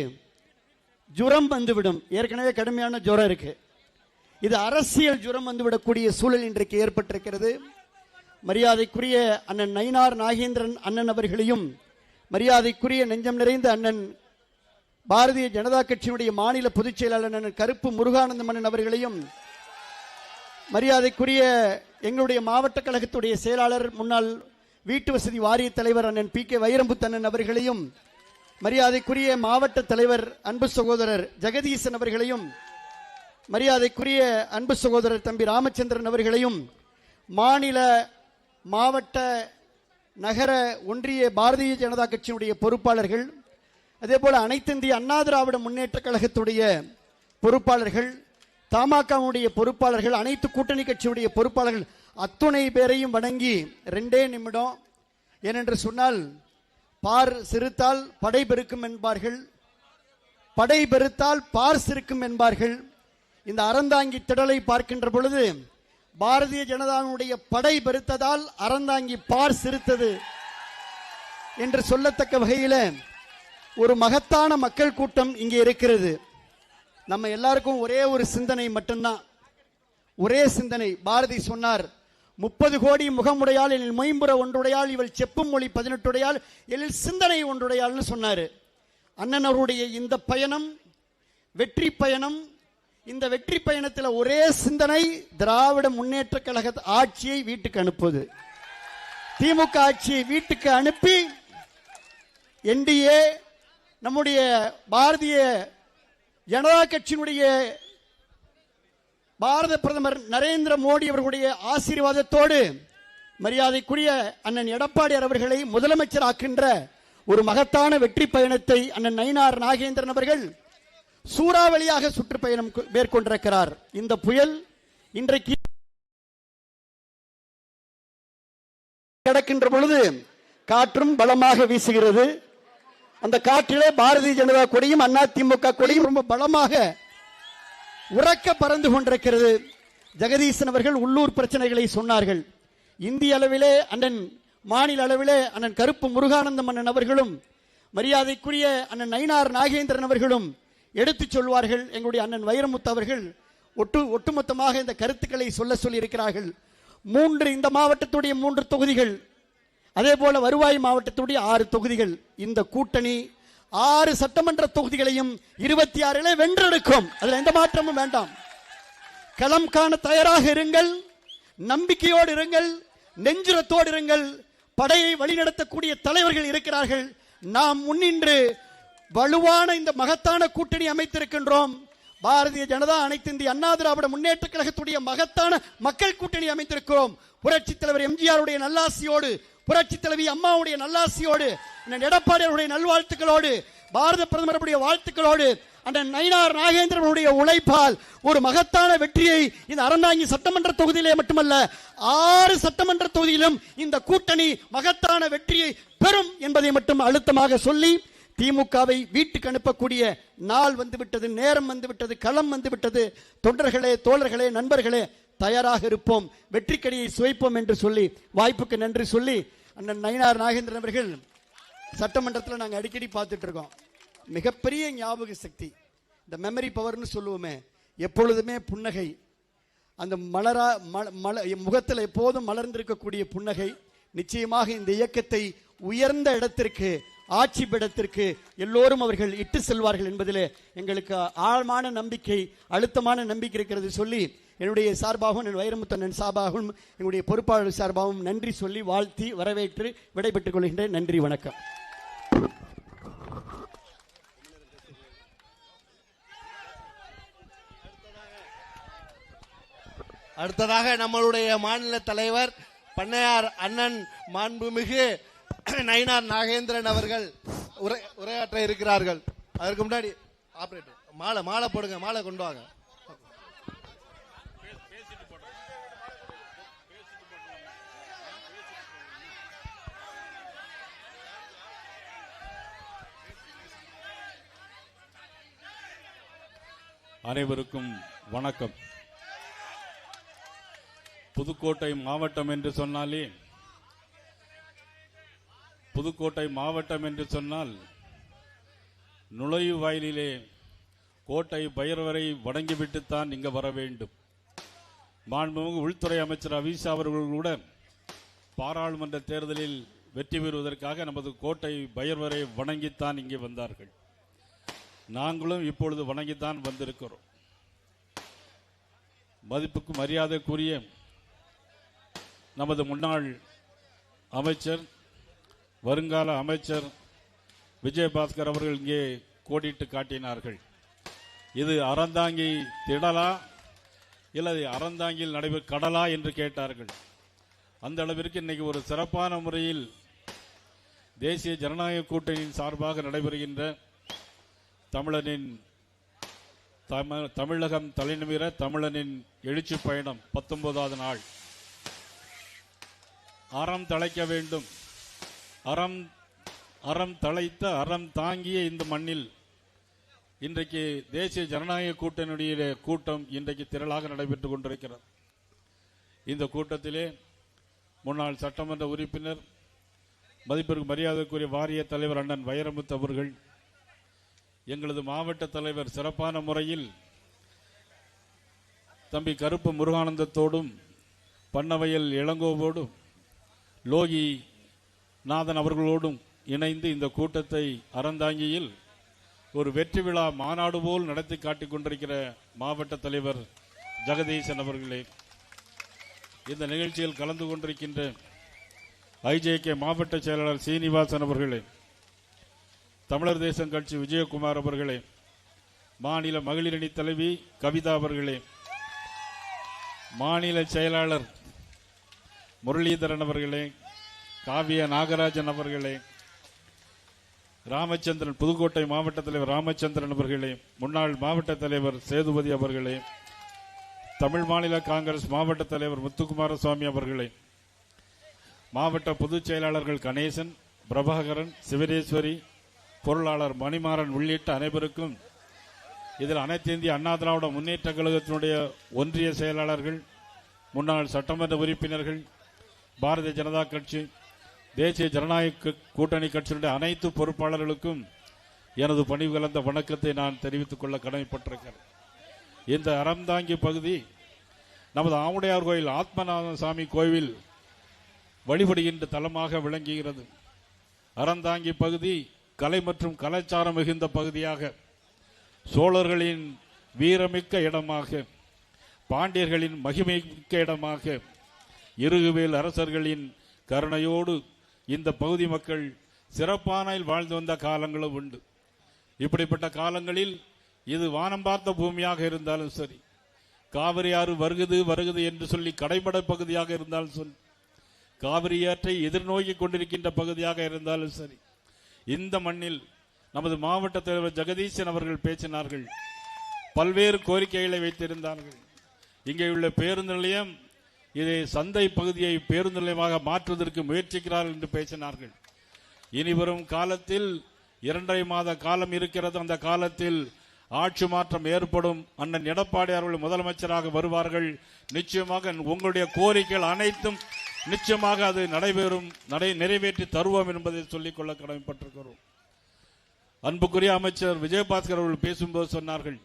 L: ஜுரம் வந்துவிடும். ஏற்கனவே கடுமையான ஜுரம் இருக்கு. இது அரசியல் ஜுரம் வந்துவிடக்கூடிய சூழல் இன்றைக்கு ஏற்பட்டிருக்கிறது. மரியாதைக்குரிய அண்ணன் நயினார் நாகேந்திரன் அண்ணன் அவர்களையும், மரியாதைக்குரிய நெஞ்சம் நிறைந்த அண்ணன் பாரதிய ஜனதா கட்சியினுடைய மாநில பொதுச் செயலாளர் அண்ணன் கருப்பு முருகானந்தம் அண்ணன் அவர்களையும், மரியாதைக்குரிய எங்களுடைய மாவட்ட கழகத்துடைய செயலாளர் முன்னாள் வீட்டு வசதி வாரிய தலைவர் அண்ணன் பி கே வைரம்புத்தண்ணன் அவர்களையும், மரியாதைக்குரிய மாவட்ட தலைவர் அன்பு சகோதரர் ஜெகதீசன் அவர்களையும், மரியாதைக்குரிய அன்பு சகோதரர் தம்பி ராமச்சந்திரன் அவர்களையும், மாநில மாவட்ட நகர ஒன்றிய பாரதிய ஜனதா கட்சியினுடைய பொறுப்பாளர்கள், அதே போல அனைத்திந்திய அண்ணா திராவிட முன்னேற்ற கழகத்துடைய பொறுப்பாளர்கள், தமாகவுடைய பொறுப்பாளர்கள், அனைத்து கூட்டணி கட்சியுடைய பொறுப்பாளர்கள் அத்துணை பேரையும் வணங்கி 2 நிமிடம், ஏனென்று சொன்னால் பார் சிறுத்தால் படை பெருக்கும் என்பார்கள், படை பெருத்தால் பார் சிறுக்கும் என்பார்கள். இந்த அறந்தாங்கி திடலை பார்க்கின்ற பொழுது பாரதிய ஜனதாவுடைய படை பெருத்ததால் அறந்தாங்கி பார் சிறுத்தது என்று சொல்லத்தக்க வகையில ஒரு மகத்தான மக்கள் கூட்டம் இங்கே இருக்கிறது. நம்ம எல்லாருக்கும் ஒரே ஒரு சிந்தனை மட்டும்தான், ஒரே சிந்தனை. பாரதி சொன்னார், 30 கோடி முகமுடையால் எனில் மொயம்புற ஒன்றுடையால், இவள் செப்பும் மொழி 18 உடையால் எனில் சிந்தனை ஒன்றுடையாள்னு சொன்னாரு. அண்ணன் அவருடைய இந்த பயணம் வெற்றி பயணம். இந்த வெற்றி பயணத்தில் ஒரே சிந்தனை, திராவிட முன்னேற்ற கழக ஆட்சியை வீட்டுக்கு அனுப்புவது. திமுக ஆட்சியை வீட்டுக்கு அனுப்பி என்டிஏ நம்முடைய பாரதிய ஜனதா கட்சியினுடைய பாரத பிரதமர் நரேந்திர மோடி அவர்களுடைய ஆசீர்வாதத்தோடு மரியாதைக்குரிய அண்ணன் எடப்பாடியார் அவர்களை முதலமைச்சராக்கின்ற ஒரு மகத்தான வெற்றி பயணத்தை அண்ணன் நயினார் நாகேந்திரன் அவர்கள் சூறாவளியாக சுற்றுப்பயணம் மேற்கொண்டிருக்கிறார். இந்த புயல் இன்றைக்கு கிடக்கின்ற பொழுது காற்றும் பலமாக வீசுகிறது. அந்த காற்றிலே பாரதிய ஜனதா கொடியும் அதிமுக கொடியும் ரொம்ப பலமாக உறக்க பறந்து கொண்டிருக்கிறது. ஜெகதீசன் அவர்கள் உள்ளூர் பிரச்சனைகளை சொன்னார்கள். இந்திய அளவிலே அண்ணன், மாநில அளவிலே அண்ணன் கருப்பு முருகானந்தம் அண்ணன் அவர்களும் மரியாதைக்குரிய அண்ணன் நயினார் நாகேந்திரன் அவர்களும் எடுத்துச் சொல்வார்கள். எங்களுடைய அண்ணன் வைரமுத்து அவர்கள் ஒட்டுமொத்தமாக இந்த கருத்துக்களை சொல்லி இருக்கிறார்கள். இந்த மாவட்டத்துடைய 3 தொகுதிகள், அதே போல வருவாய் மாவட்டத்துடைய 6 தொகுதிகள். இந்த கூட்டணி 6 சட்டமன்ற தொகுதிகளையும் 26 வென்றெடுக்கும். அதில் எந்த மாற்றமும் வேண்டாம். களம் காண தயாராக இருங்கள், நம்பிக்கையோடு இருங்கள், நெஞ்சுரத்தோடு இருங்கள். படையை வழிநடத்தக்கூடிய தலைவர்கள் இருக்கிறார்கள். நாம் முன்னின்று வலுவான இந்த மகத்தான கூட்டணி அமைத்திருக்கின்றோம். பாரதிய ஜனதா, அனைத்து இந்திய அண்ணா திராவிட முன்னேற்ற கழகத்துடைய மகத்தான மக்கள் கூட்டணி அமைத்திருக்கிறோம். புரட்சி தலைவர் எம்ஜிஆருடைய நல்லாசியோடு, புரட்சி தலைவி அம்மாவுடைய நல்லாசியோடு, எடப்பாடியாருடைய நல்வாழ்த்துக்களோடு, பாரத பிரதமருடைய வாழ்த்துக்களோடு, அண்ணன் நயினார் நாகேந்திரனுடைய உழைப்பால் ஒரு மகத்தான வெற்றியை இந்த அறந்தாங்கி சட்டமன்ற தொகுதியிலே மட்டுமல்ல 6 சட்டமன்ற தொகுதியிலும் இந்த கூட்டணி மகத்தான வெற்றியை பெறும் என்பதை மட்டும் அழுத்தமாக சொல்லி, திமுகவை வீட்டுக்கு அனுப்பக்கூடிய நாள் வந்துவிட்டது, நேரம் வந்துவிட்டது, களம் வந்துவிட்டது. தொண்டர்களே, தோழர்களே, நண்பர்களே, தயாராக இருப்போம், வெற்றிக்கடியை சுவைப்போம் என்று சொல்லி வாய்ப்புக்கு நன்றி சொல்லி, அண்ணன் நயினார் நாகேந்திரன் அவர்கள் சட்டமன்றத்தில் நாங்கள் அடிக்கடி பார்த்துட்டு இருக்கோம். மிகப்பெரிய ஞாபக சக்தி, இந்த மெமரி பவர்னு சொல்லுவோமே, எப்பொழுதுமே புன்னகை, அந்த முகத்தில் எப்போதும் மலர்ந்திருக்கக்கூடிய புன்னகை நிச்சயமாக இந்த இயக்கத்தை உயர்ந்த இடத்திற்கு, ஆட்சி பீடத்திற்கு எல்லோரும் அவர்கள் இட்டு செல்வார்கள் என்பதிலே எங்களுக்கு ஆழமான நம்பிக்கை, அழுத்தமான நம்பிக்கை இருக்கிறது சொல்லி, என்னுடைய சார்பாகவும் என் வைரமுத்தண்ணன் சார்பாகவும் எங்களுடைய பொறுப்பாளர் சார்பாகவும் நன்றி சொல்லி வாழ்த்தி வரவேற்று விடைபெற்றுக் கொள்கின்றேன். நன்றி, வணக்கம்.
K: அடுத்ததாக நம்மளுடைய மாநில தலைவர் பண்ணையார் அண்ணன் மாண்புமிகு நயினார் நாகேந்திரன் அவர்கள் உரையாற்ற இருக்கிறார்கள். அதற்கு முன்னாடி ஆபரேட்டர் மாலை போடுங்க, மாலை கொண்டு வாங்க.
M: அனைவருக்கும் வணக்கம். புதுக்கோட்டை மாவட்டம் என்று சொன்னாலே, புதுக்கோட்டை மாவட்டம் என்று சொன்னால் நுழைவு வாயிலிலே கோட்டை பைரவரை வணங்கிவிட்டுத்தான் இங்கு வர வேண்டும். மாண்புமிகு உள்துறை அமைச்சர் அமித்ஷா அவர்கள் கூட பாராளுமன்ற தேர்தலில் வெற்றி பெறுவதற்காக நமது கோட்டை பைரவரை வணங்கித்தான் இங்கே வந்தார்கள். நாங்களும் இப்பொழுது வணங்கித்தான் வந்திருக்கிறோம். மதிப்புக்கு மரியாதைக்குரிய நமது முன்னாள் அமைச்சர், வருங்கால அமைச்சர் விஜயபாஸ்கர் அவர்கள் இங்கே கோடிட்டு காட்டினார்கள். இது அறந்தாங்கி திடலா இல்லை அறந்தாங்கியில் நடைபெறும் கடலா என்று கேட்டார்கள். அந்த அளவிற்கு இன்னைக்கு ஒரு சிறப்பான முறையில் தேசிய ஜனநாயக கூட்டணியின் சார்பாக நடைபெறுகின்ற தமிழகம் தலைநிமிர தமிழனின் எழுச்சி பயணம் 19வது நாள். அறம் தழைக்க வேண்டும், அறம் தழைத்த அறம் தாங்கிய இந்த மண்ணில் இன்றைக்கு தேசிய ஜனநாயக கூட்டணியுடைய கூட்டம் இன்றைக்கு திரளாக நடைபெற்றுக் கொண்டிருக்கிறது. இந்த கூட்டத்திலே முன்னாள் சட்டமன்ற உறுப்பினர், மதிப்பிற்கு மரியாதைக்குரிய வாரிய தலைவர் அண்ணன் வைரமுத்து அவர்கள், எங்களது மாவட்ட தலைவர் சிறப்பான முறையில் தம்பி கருப்பு முருகானந்தத்தோடும் பண்ணவையல் இளங்கோவோடும் லோகி நாதன் அவர்களோடும் இணைந்து இந்த கூட்டத்தை அறந்தாங்கியில் ஒரு வெற்றி விழா மாநாடு போல் நடத்தி காட்டிக் கொண்டிருக்கிற மாவட்ட தலைவர் ஜெகதீசன் அவர்களே, இந்த நிகழ்ச்சியில் கலந்து கொண்டிருக்கின்ற ஐஜேகே மாவட்ட செயலாளர் சீனிவாசன் அவர்களே, தமிழர் தேசம் கட்சி விஜயகுமார் அவர்களே, மாநில மகளிரணி தலைவி கவிதா அவர்களே, மாநில செயலாளர் முரளிதரன் அவர்களே, காவிய நாகராஜன் அவர்களே, ராமச்சந்திரன், புதுக்கோட்டை மாவட்ட தலைவர் ராமச்சந்திரன் அவர்களே, முன்னாள் மாவட்ட தலைவர் சேதுபதி அவர்களே, தமிழ் மாநில காங்கிரஸ் மாவட்ட தலைவர் முத்துக்குமாரசுவாமி அவர்களே, மாவட்ட பொதுச் செயலாளர்கள் கணேசன், பிரபாகரன், சிவரேஸ்வரி, பொருளாளர் மணிமாறன் உள்ளிட்ட அனைவருக்கும், இதில் அனைத்து இந்திய அண்ணா திராவிட முன்னேற்ற கழகத்தினுடைய ஒன்றிய செயலாளர்கள், முன்னாள் சட்டமன்ற உறுப்பினர்கள், பாரதிய ஜனதா கட்சி, தேசிய ஜனநாயக கூட்டணி கட்சியினுடைய அனைத்து பொறுப்பாளர்களுக்கும் எனது பணிவு கலந்த வணக்கத்தை நான் தெரிவித்துக் கொள்ள கடமைப்பட்டிருக்கிறேன். இந்த அறந்தாங்கி பகுதி நமது ஆவுடையார் கோயில் ஆத்மநாத சாமி கோவில் வழிபடுகின்ற தலமாக விளங்குகிறது. அறந்தாங்கி பகுதி கலை மற்றும் கலாச்சாரம் மிகுந்த பகுதியாக, சோழர்களின் வீரமிக்க இடமாக, பாண்டியர்களின் மகிமைமிக்க இடமாக, இருகுவேல் அரசர்களின் கருணையோடு இந்த பகுதி மக்கள் சிறப்பான வாழ்ந்து வந்த காலங்களும் உண்டு. இப்படிப்பட்ட காலங்களில் இது வானம் பார்த்த பூமியாக இருந்தாலும் சரி, காவிரி ஆறு வருகுது என்று சொல்லி கடைமட பகுதியாக இருந்தாலும் சரி, காவிரி ஆற்றை எதிர்நோக்கி கொண்டிருக்கின்ற பகுதியாக இருந்தாலும் சரி, இந்த மண்ணில் நமது மாவட்ட தலைவர் ஜெகதீசன் அவர்கள் பேசினார்கள். பல்வேறு கோரிக்கைகளை வைத்திருந்தார்கள். இங்கே உள்ள பேருந்து நிலையம், இதை சந்தை பகுதியை பேருந்து நிலையமாக மாற்றுவதற்கு முயற்சிக்கிறார்கள் என்று பேசினார்கள். இனிவரும் காலத்தில் 2.5 மாத காலம் இருக்கிறது. அந்த காலத்தில் ஆட்சி மாற்றம் ஏற்படும். அண்ணன் எடப்பாடி அவர்கள் முதலமைச்சராக வருவார்கள். நிச்சயமாக உங்களுடைய கோரிக்கைகள் அனைத்தும் நிச்சயமாக அது நடைபெறும், நிறைவேற்றி தருவோம் என்பதை சொல்லிக்கொள்ள கடமைப்பட்டிருக்கிறோம். அன்புக்குரிய அமைச்சர் விஜயபாஸ்கர் அவர்கள் பேசும்போது சொன்னார்கள்,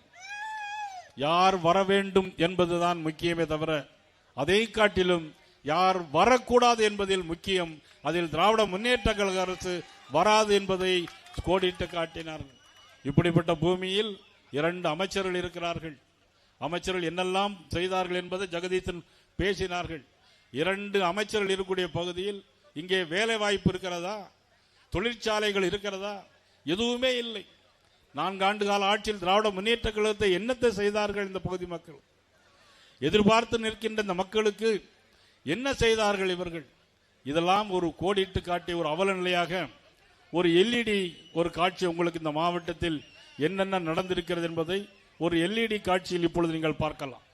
M: யார் வர வேண்டும் என்பதுதான் முக்கியமே தவிர அதை காட்டிலும் யார் வரக்கூடாது என்பதில் முக்கியம். அதில் திராவிட முன்னேற்ற கழக அரசு வராது என்பதை கோடிட்டு காட்டினார்கள். இப்படிப்பட்ட பூமியில் 2 அமைச்சர்கள் இருக்கிறார்கள். அமைச்சர்கள் என்னெல்லாம் செய்தார்கள் என்பதை ஜெகதீசன் பேசினார்கள். 2 அமைச்சர்கள் இருக்கக்கூடிய பகுதியில் இங்கே வேலை வாய்ப்பு இருக்கிறதா? தொழிற்சாலைகள் இருக்கிறதா? எதுவுமே இல்லை. 4 ஆண்டு கால ஆட்சியில் திராவிட முன்னேற்ற கழகத்தை என்னத்தை செய்தார்கள்? இந்த பகுதி மக்கள் எதிர்பார்த்து நிற்கின்ற இந்த மக்களுக்கு என்ன செய்தார்கள் இவர்கள்? இதெல்லாம் ஒரு கோடிட்டு காட்டிய ஒரு அவல நிலையாக ஒரு எல்இடி ஒரு காட்சி உங்களுக்கு இந்த மாவட்டத்தில் என்னென்ன நடந்திருக்கிறது என்பதை ஒரு எல்இடி காட்சியில் இப்பொழுது நீங்கள் பார்க்கலாம்.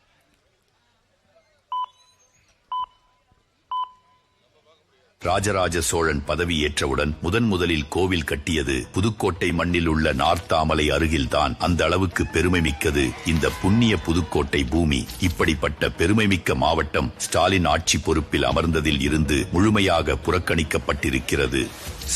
E: ராஜராஜ சோழன் பதவியேற்றவுடன் முதலில் கோவில் கட்டியது புதுக்கோட்டை மண்ணில் உள்ள நார்த்தாமலை அருகில்தான். அந்த அளவுக்கு பெருமை மிக்கது இந்த புண்ணிய புதுக்கோட்டை பூமி. இப்படிப்பட்ட பெருமைமிக்க மாவட்டம் ஸ்டாலின் ஆட்சி பொறுப்பில் அமர்ந்ததில் இருந்து முழுமையாக புறக்கணிக்கப்பட்டிருக்கிறது.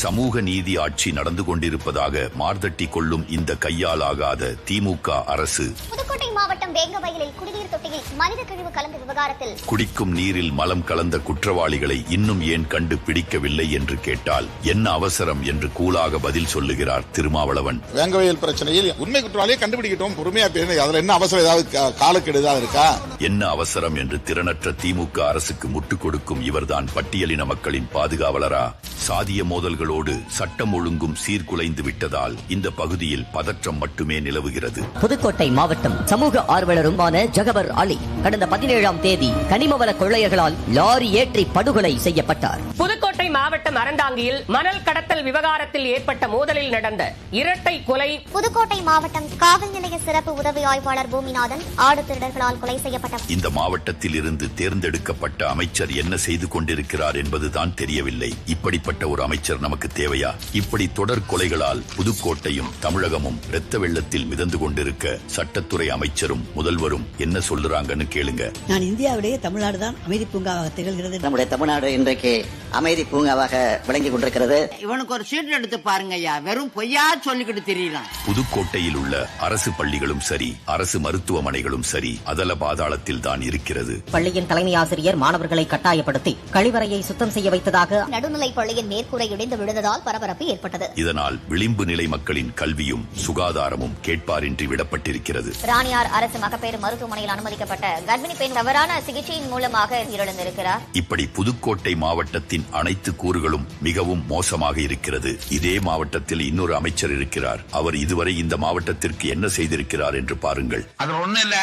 E: சமூக நீதி ஆட்சி நடந்து கொண்டிருப்பதாக மார்தட்டி கொள்ளும் இந்த கையாலாகாத திமுக அரசு
G: புதுக்கோட்டை மாவட்டம் வேங்கவயலில் குடிநீர் தொட்டியில் மனித கழிவு கலந்த விவகாரத்தில்
E: குடிக்கும் நீரில் மலம் கலந்த குற்றவாளிகளை இன்னும் ஏன் கண்டுபிடிக்கவில்லை என்று கேட்டால் என்ன அவசரம் என்று கூலாக பதில் சொல்லுகிறார் திருமாவளவன்.
N: வேங்கவயல் பிரச்சனையில் உண்மை குற்றவாளியை கண்டுபிடிக்கட்டும், பொறுமையா பேசுங்க. அதுல என்ன அவசரம்? ஏதாவது காலக்கெடுதான் இருக்கா?
E: என்ன அவசரம் என்று திறனற்ற திமுக அரசுக்கு முட்டுக் கொடுக்கும் இவர்தான் பட்டியலின மக்களின் பாதுகாவலரா? சாதிய மோதல்களோடு சட்டம் ஒழுங்கும் சீர்குலைந்து விட்டதால் இந்த பகுதியில் பதற்றம் மட்டுமே நிலவுகிறது.
O: புதுக்கோட்டை மாவட்டம் சமூக ஆர்வலருமான ஜகபர் அலி கடந்த 17ஆம் தேதி கனிமவள கொள்ளையர்களால் லாரி ஏற்றி படுகொலை செய்யப்பட்டார்.
P: புதுக்கோட்டை மாவட்டம் அறந்தாங்கியில் மணல் கடத்தல் விவகாரத்தில் ஏற்பட்ட மோதலில் நடந்த இரட்டை கொலை.
G: புதுக்கோட்டை மாவட்டம் காவல் நிலைய சிறப்பு உதவி ஆய்வாளர் பூமிநாதன் ஆடு திருடர்களால் கொலை செய்யப்பட்டார்.
E: இந்த மாவட்டத்தில் இருந்து தேர்ந்தெடுக்கப்பட்ட அமைச்சர் என்ன செய்து கொண்டிருக்கிறார் என்பதுதான் தெரியவில்லை. இப்படிப்பட்ட ஒரு அமைச்சர் நமக்கு தேவையா? இப்படி தொடர் கொலைகளால் புதுக்கோட்டையும் தமிழகமும் இரத்த வெள்ளத்தில் மிதந்து கொண்டிருக்க சட்டத்துறை அமைச்சரும் முதல்வரும் என்ன சொல்லுறாங்கன்னு கேளுங்க.
Q: நான் இந்தியாவிலேயே தமிழ்நாடு தான் அமைதி பூங்காவாக திகழ்கிறது.
O: நம்முடைய தமிழ்நாடு இன்றைக்கு அமைதி பூங்காவாக விளங்கிக் கொண்டிருக்கிறது.
Q: இவனுக்கு ஒரு சீட் எடுத்து பாருங்க ஐயா, வெறும் பொய்யா சொல்லிக்கிட்டு தெரியலாம்.
E: புதுக்கோட்டையில் உள்ள அரசு பள்ளிகளும் சரி, அரசு மருத்துவமனைகளும் சரி அதல பாதாளத்தில் தான் இருக்கிறது.
O: பள்ளியின் தலைமை ஆசிரியர் மாணவர்களை கட்டாயப்படுத்தி கழிவறையை சுத்தம் செய்ய வைத்ததாக
G: நடுநிலை பள்ளியின் மேற்கூரை இடிந்து விழுந்ததால் பரபரப்பு ஏற்பட்டது.
E: இதனால் விளிம்பு நிலை மக்களின் கல்வியும் சுகாதாரமும் கேட்பாரின்றி விடப்பட்டிருக்கிறது.
G: ராணியார் அரசு மகப்பேறு மருத்துவமனையில் அனுமதிக்கப்பட்ட கர்ப்பிணி பெண் தவறான சிகிச்சையின் மூலமாக உயிரிழந்திருக்கிறார்.
E: இப்படி புதுக்கோட்டை மாவட்டத்தின் அனைத்து கூறுகளும் மிகவும் மோசமாக இருக்கிறது. இதே மாவட்டத்தில் இன்னொரு அமைச்சர் இருக்கிறார். அவர் இதுவரை இந்த மாவட்டத்திற்கு என்ன செய்திருக்கிறார் என்று பாருங்கள்.
R: அது ஒண்ணு இல்ல,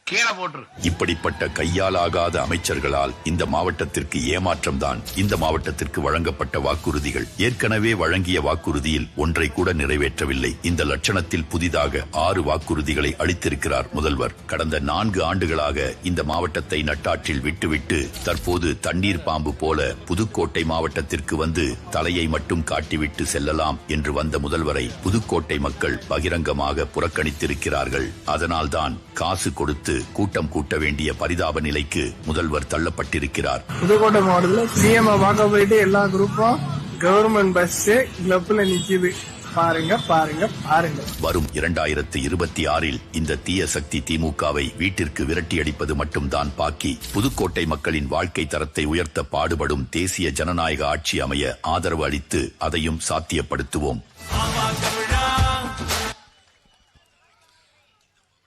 E: கீழே போட்டு. இப்படிப்பட்ட கையாலாகாத அமைச்சர்களால் இந்த மாவட்டத்திற்கு ஏமாற்றம் தான். இந்த மாவட்டத்திற்கு வழங்கப்பட்ட வாக்குறுதிகள் ஏற்கனவே வழங்கிய வாக்குறுதியில் ஒன்றை கூட நிறைவேற்றவில்லை. இந்த லட்சணத்தில் புதிதாக 6 வாக்குறுதிகளை அளித்திருக்கிறார் முதல்வர். கடந்த 4 ஆண்டுகளாக இந்த மாவட்டத்தை நட்டாற்றில் விட்டுவிட்டு தற்போது தண்ணீர் பாம்பு போல புதுக்கோட்டை மாவட்டத்திற்கு வந்து தலையை மட்டும் காட்டிவிட்டு செல்லலாம் என்று வந்த முதல்வரை புதுக்கோட்டை மக்கள் பகிரங்கமாக புறக்கணித்திருக்கிறார்கள். அதனால்தான் காசு கொடுத்து கூட்டம் கூட்ட வேண்டிய பரிதாப நிலைக்கு முதல்வர் தள்ளப்பட்டிருக்கிறார்.
R: புதுக்கோட்டை மாவட்டத்தில் சிஎம் பார்க்க போயிட்டு எல்லா குரூப்பும் கவர்மெண்ட் பஸ் கிளப்ல நிக்குது. பாருங்க பாருங்க பாருங்க.
E: வரும் 2026 இந்த தீய சக்தி திமுகவை வீட்டிற்கு விரட்டி அடிப்பது மட்டும்தான் பாக்கி. புதுக்கோட்டை மக்களின் வாழ்க்கை தரத்தை உயர்த்த பாடுபடும் தேசிய ஜனநாயக ஆட்சி அமைய ஆதரவு அளித்து அதையும் சாத்தியப்படுத்துவோம்.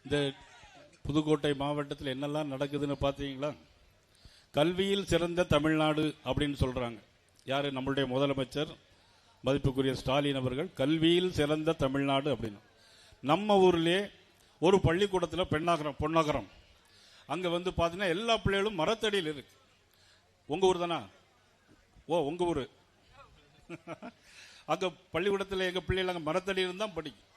M: இந்த புதுக்கோட்டை மாவட்டத்தில் என்னெல்லாம் நடக்குதுன்னு பார்த்தீங்களா? கல்வியில் சிறந்த தமிழ்நாடு அப்படின்னு சொல்றாங்க. யாரு? நம்மளுடைய முதலமைச்சர் மதிப்புக்குரிய ஸ்டாலின் அவர்கள் கல்வியில் சிறந்த தமிழ்நாடு அப்படின்னு. நம்ம ஊர்லேயே ஒரு பள்ளிக்கூடத்தில் பொன்னகரம் அங்கே வந்து பார்த்தீங்கன்னா எல்லா பிள்ளைகளும் மரத்தடியில் இருக்கு. உங்க ஊர் தானா? ஓ, உங்க ஊர். அங்கே பள்ளிக்கூடத்தில் எங்கள் பிள்ளைகள் அங்கே மரத்தடியில் தான் படிக்கும்.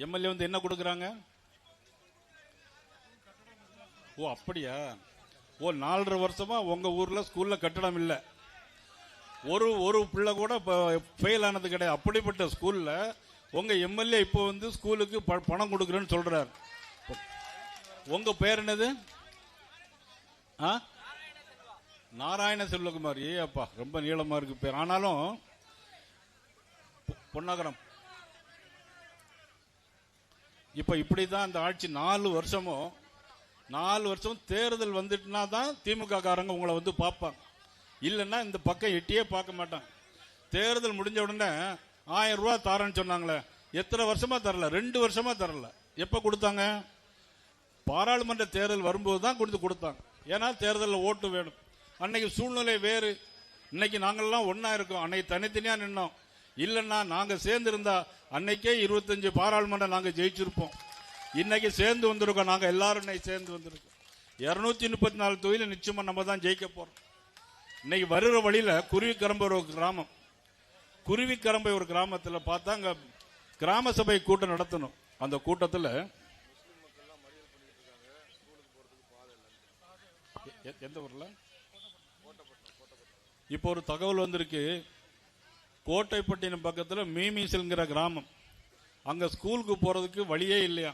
M: எம்எல்ஏ வந்து என்ன கொடுக்கறாங்க? ஓ, அப்படியா? ஓ, 4.5 வருஷமா உங்க ஊர்ல ஸ்கூல்ல கட்டடம் இல்ல. ஒரு பிள்ளை கூட ஃபெயில் ஆனது கிடையாது. அப்படிப்பட்ட ஸ்கூல்ல உங்க எம்எல்ஏ இப்போ வந்து ஸ்கூலுக்கு பணம் கொடுக்கறேன்னு சொல்றாரு. உங்க பேர் என்னது? நாராயண செல்வகுமார். ஏ அப்பா, ரொம்ப நீளமா இருக்கு பேர். ஆனாலும் பொன்னகரம் இப்ப இப்படிதான் அந்த ஆட்சி 4 வருஷமும் தேர்தல் வந்துட்டுனா தான் திமுக காரங்க உங்களை வந்து பார்ப்பாங்க. இல்லைன்னா இந்த பக்கம் எட்டியே பார்க்க மாட்டாங்க. தேர்தல் முடிஞ்ச உடனே 1000 ரூபாய் தரேன்னு சொன்னாங்களே, எத்தனை வருஷமா தரல? 2 வருஷமா தரல. எப்ப கொடுத்தாங்க? பாராளுமன்ற தேர்தல் வரும்போது தான் கொடுத்தாங்க. ஏன்னா தேர்தலில் ஓட்டு வேணும். அன்னைக்கு சூழ்நிலை வேறு. இன்னைக்கு நாங்கள்லாம் ஒன்னா இருக்கோம். அன்னைக்கு தனித்தனியா நின்னோம். இல்லைன்னா நாங்க சேர்ந்து இருந்தா அன்னைக்கே 25 பாராளுமன்றம் நாங்க ஜெயிச்சிருப்போம். இன்னைக்கு சேர்ந்து வந்திருக்கோம். நாங்க எல்லாரும் இன்னைக்கு சேர்ந்து வந்திருக்கோம். 234 தொகுதியில் நிச்சயமா நம்ம தான் ஜெயிக்க போறோம். இன்னைக்கு வருகிற வழியில குருவிக்கரம்பை ஒரு கிராமத்தில் பார்த்தா அங்க கிராம சபை கூட்டம் நடத்தணும். அந்த கூட்டத்தில் எந்த ஊர்ல இப்போ ஒரு தகவல் வந்திருக்கு. கோட்டைப்பட்டினம் பக்கத்தில் மீமிசல்ங்கிற கிராமம். அங்க ஸ்கூலுக்கு போறதுக்கு வழியே இல்லையா.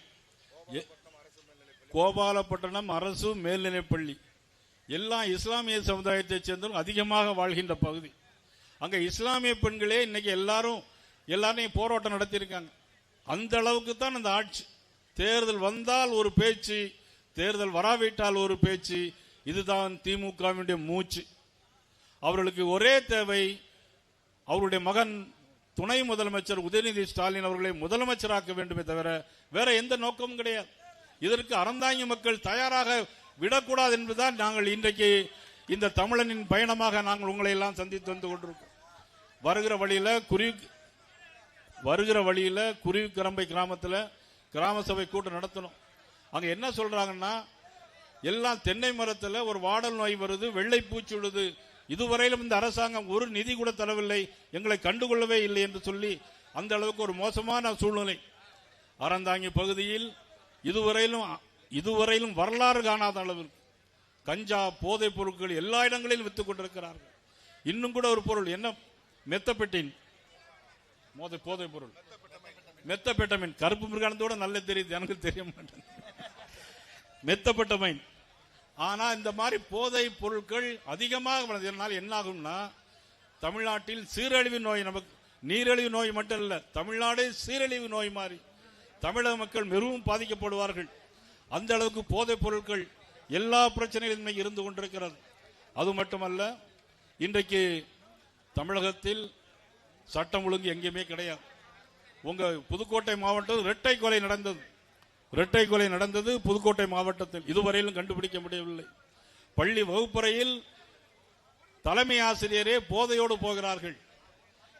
M: கோபாலப்பட்டினம் அரசு மேல்நிலைப்பள்ளி எல்லாம் இஸ்லாமிய சமுதாயத்தை சேர்ந்தவர்கள் அதிகமாக வாழ்கின்ற பகுதி. அங்க இஸ்லாமிய பெண்களே இன்னைக்கு எல்லாரும் போராட்டம் நடத்தியிருக்காங்க. அந்த அளவுக்கு தான் அந்த ஆட்சி. தேர்தல் வந்தால் ஒரு பேச்சு, தேர்தல் வராவிட்டால் ஒரு பேச்சு. இதுதான் திமுகவினுடைய மூச்சு. அவர்களுக்கு ஒரே தேவை, அவருடைய மகன் துணை முதலமைச்சர் உதயநிதி ஸ்டாலின் அவர்களை முதலமைச்சராக்க வேண்டுமே தவிர வேற எந்த நோக்கமும் கிடையாது. இதற்கு அறந்தாங்கி மக்கள் தயாராக விடக்கூடாது என்பதுதான் நாங்கள் இன்றைக்கு இந்த தமிழனின் பயணமாக நாங்கள் உங்களை எல்லாம் சந்தித்து வந்து கொண்டிருக்கோம். வருகிற வழியில குருவிக்கரம்பை கிராமத்தில் கிராம சபை கூட்டம் நடத்தணும். அங்க என்ன சொல்றாங்கன்னா, எல்லாம் தென்னை மரத்தில் ஒரு வாடல் நோய் வருது, வெள்ளை பூச்சி விடுது. இதுவரையிலும் இந்த அரசாங்கம் ஒரு நிதி கூட தரவில்லை, எங்களை கண்டுகொள்ளவே இல்லை என்று சொல்லி அந்த அளவுக்கு ஒரு மோசமான சூழ்நிலை. அறந்தாங்கி பகுதியில் இதுவரையிலும் வரலாறு காணாத அளவில் கஞ்சா போதைப் பொருட்கள் எல்லா இடங்களிலும் வித்துக் கொண்டிருக்கிறார்கள். இன்னும் கூட ஒரு பொருள் என்ன, மெத்தபெட்டின் போதைப் பொருள், மெத்தபெட்டமைன். கருப்பு மிருகானத்தோட நல்ல தெரியுது, எனக்கு தெரிய மாட்டேன். மெத்தபெட்டமைன். ஆனா இந்த மாதிரி போதைப் பொருட்கள் அதிகமாக என்ன ஆகும்னா, தமிழ்நாட்டில் சீரழிவு நோய், நமக்கு நீரிழிவு நோய் மட்டும் இல்ல, தமிழ்நாடே சீரழிவு நோய் மாறி தமிழக மக்கள் மிகவும் பாதிக்கப்படுவார்கள். அந்த அளவுக்கு போதைப் பொருட்கள் எல்லா பிரச்சனைகளும் இருந்து கொண்டிருக்கிறது. அது மட்டுமல்ல, இன்றைக்கு தமிழகத்தில் சட்டம் ஒழுங்கு எங்கேயுமே கிடையாது. உங்க புதுக்கோட்டை மாவட்டம் இரட்டை கொலை நடந்தது. இரட்டை கொலை நடந்தது புதுக்கோட்டை மாவட்டத்தில், இதுவரையிலும் கண்டுபிடிக்க முடியவில்லை. பள்ளி வகுப்பறையில் தலைமை ஆசிரியரே போதையோடு போகிறார்கள்.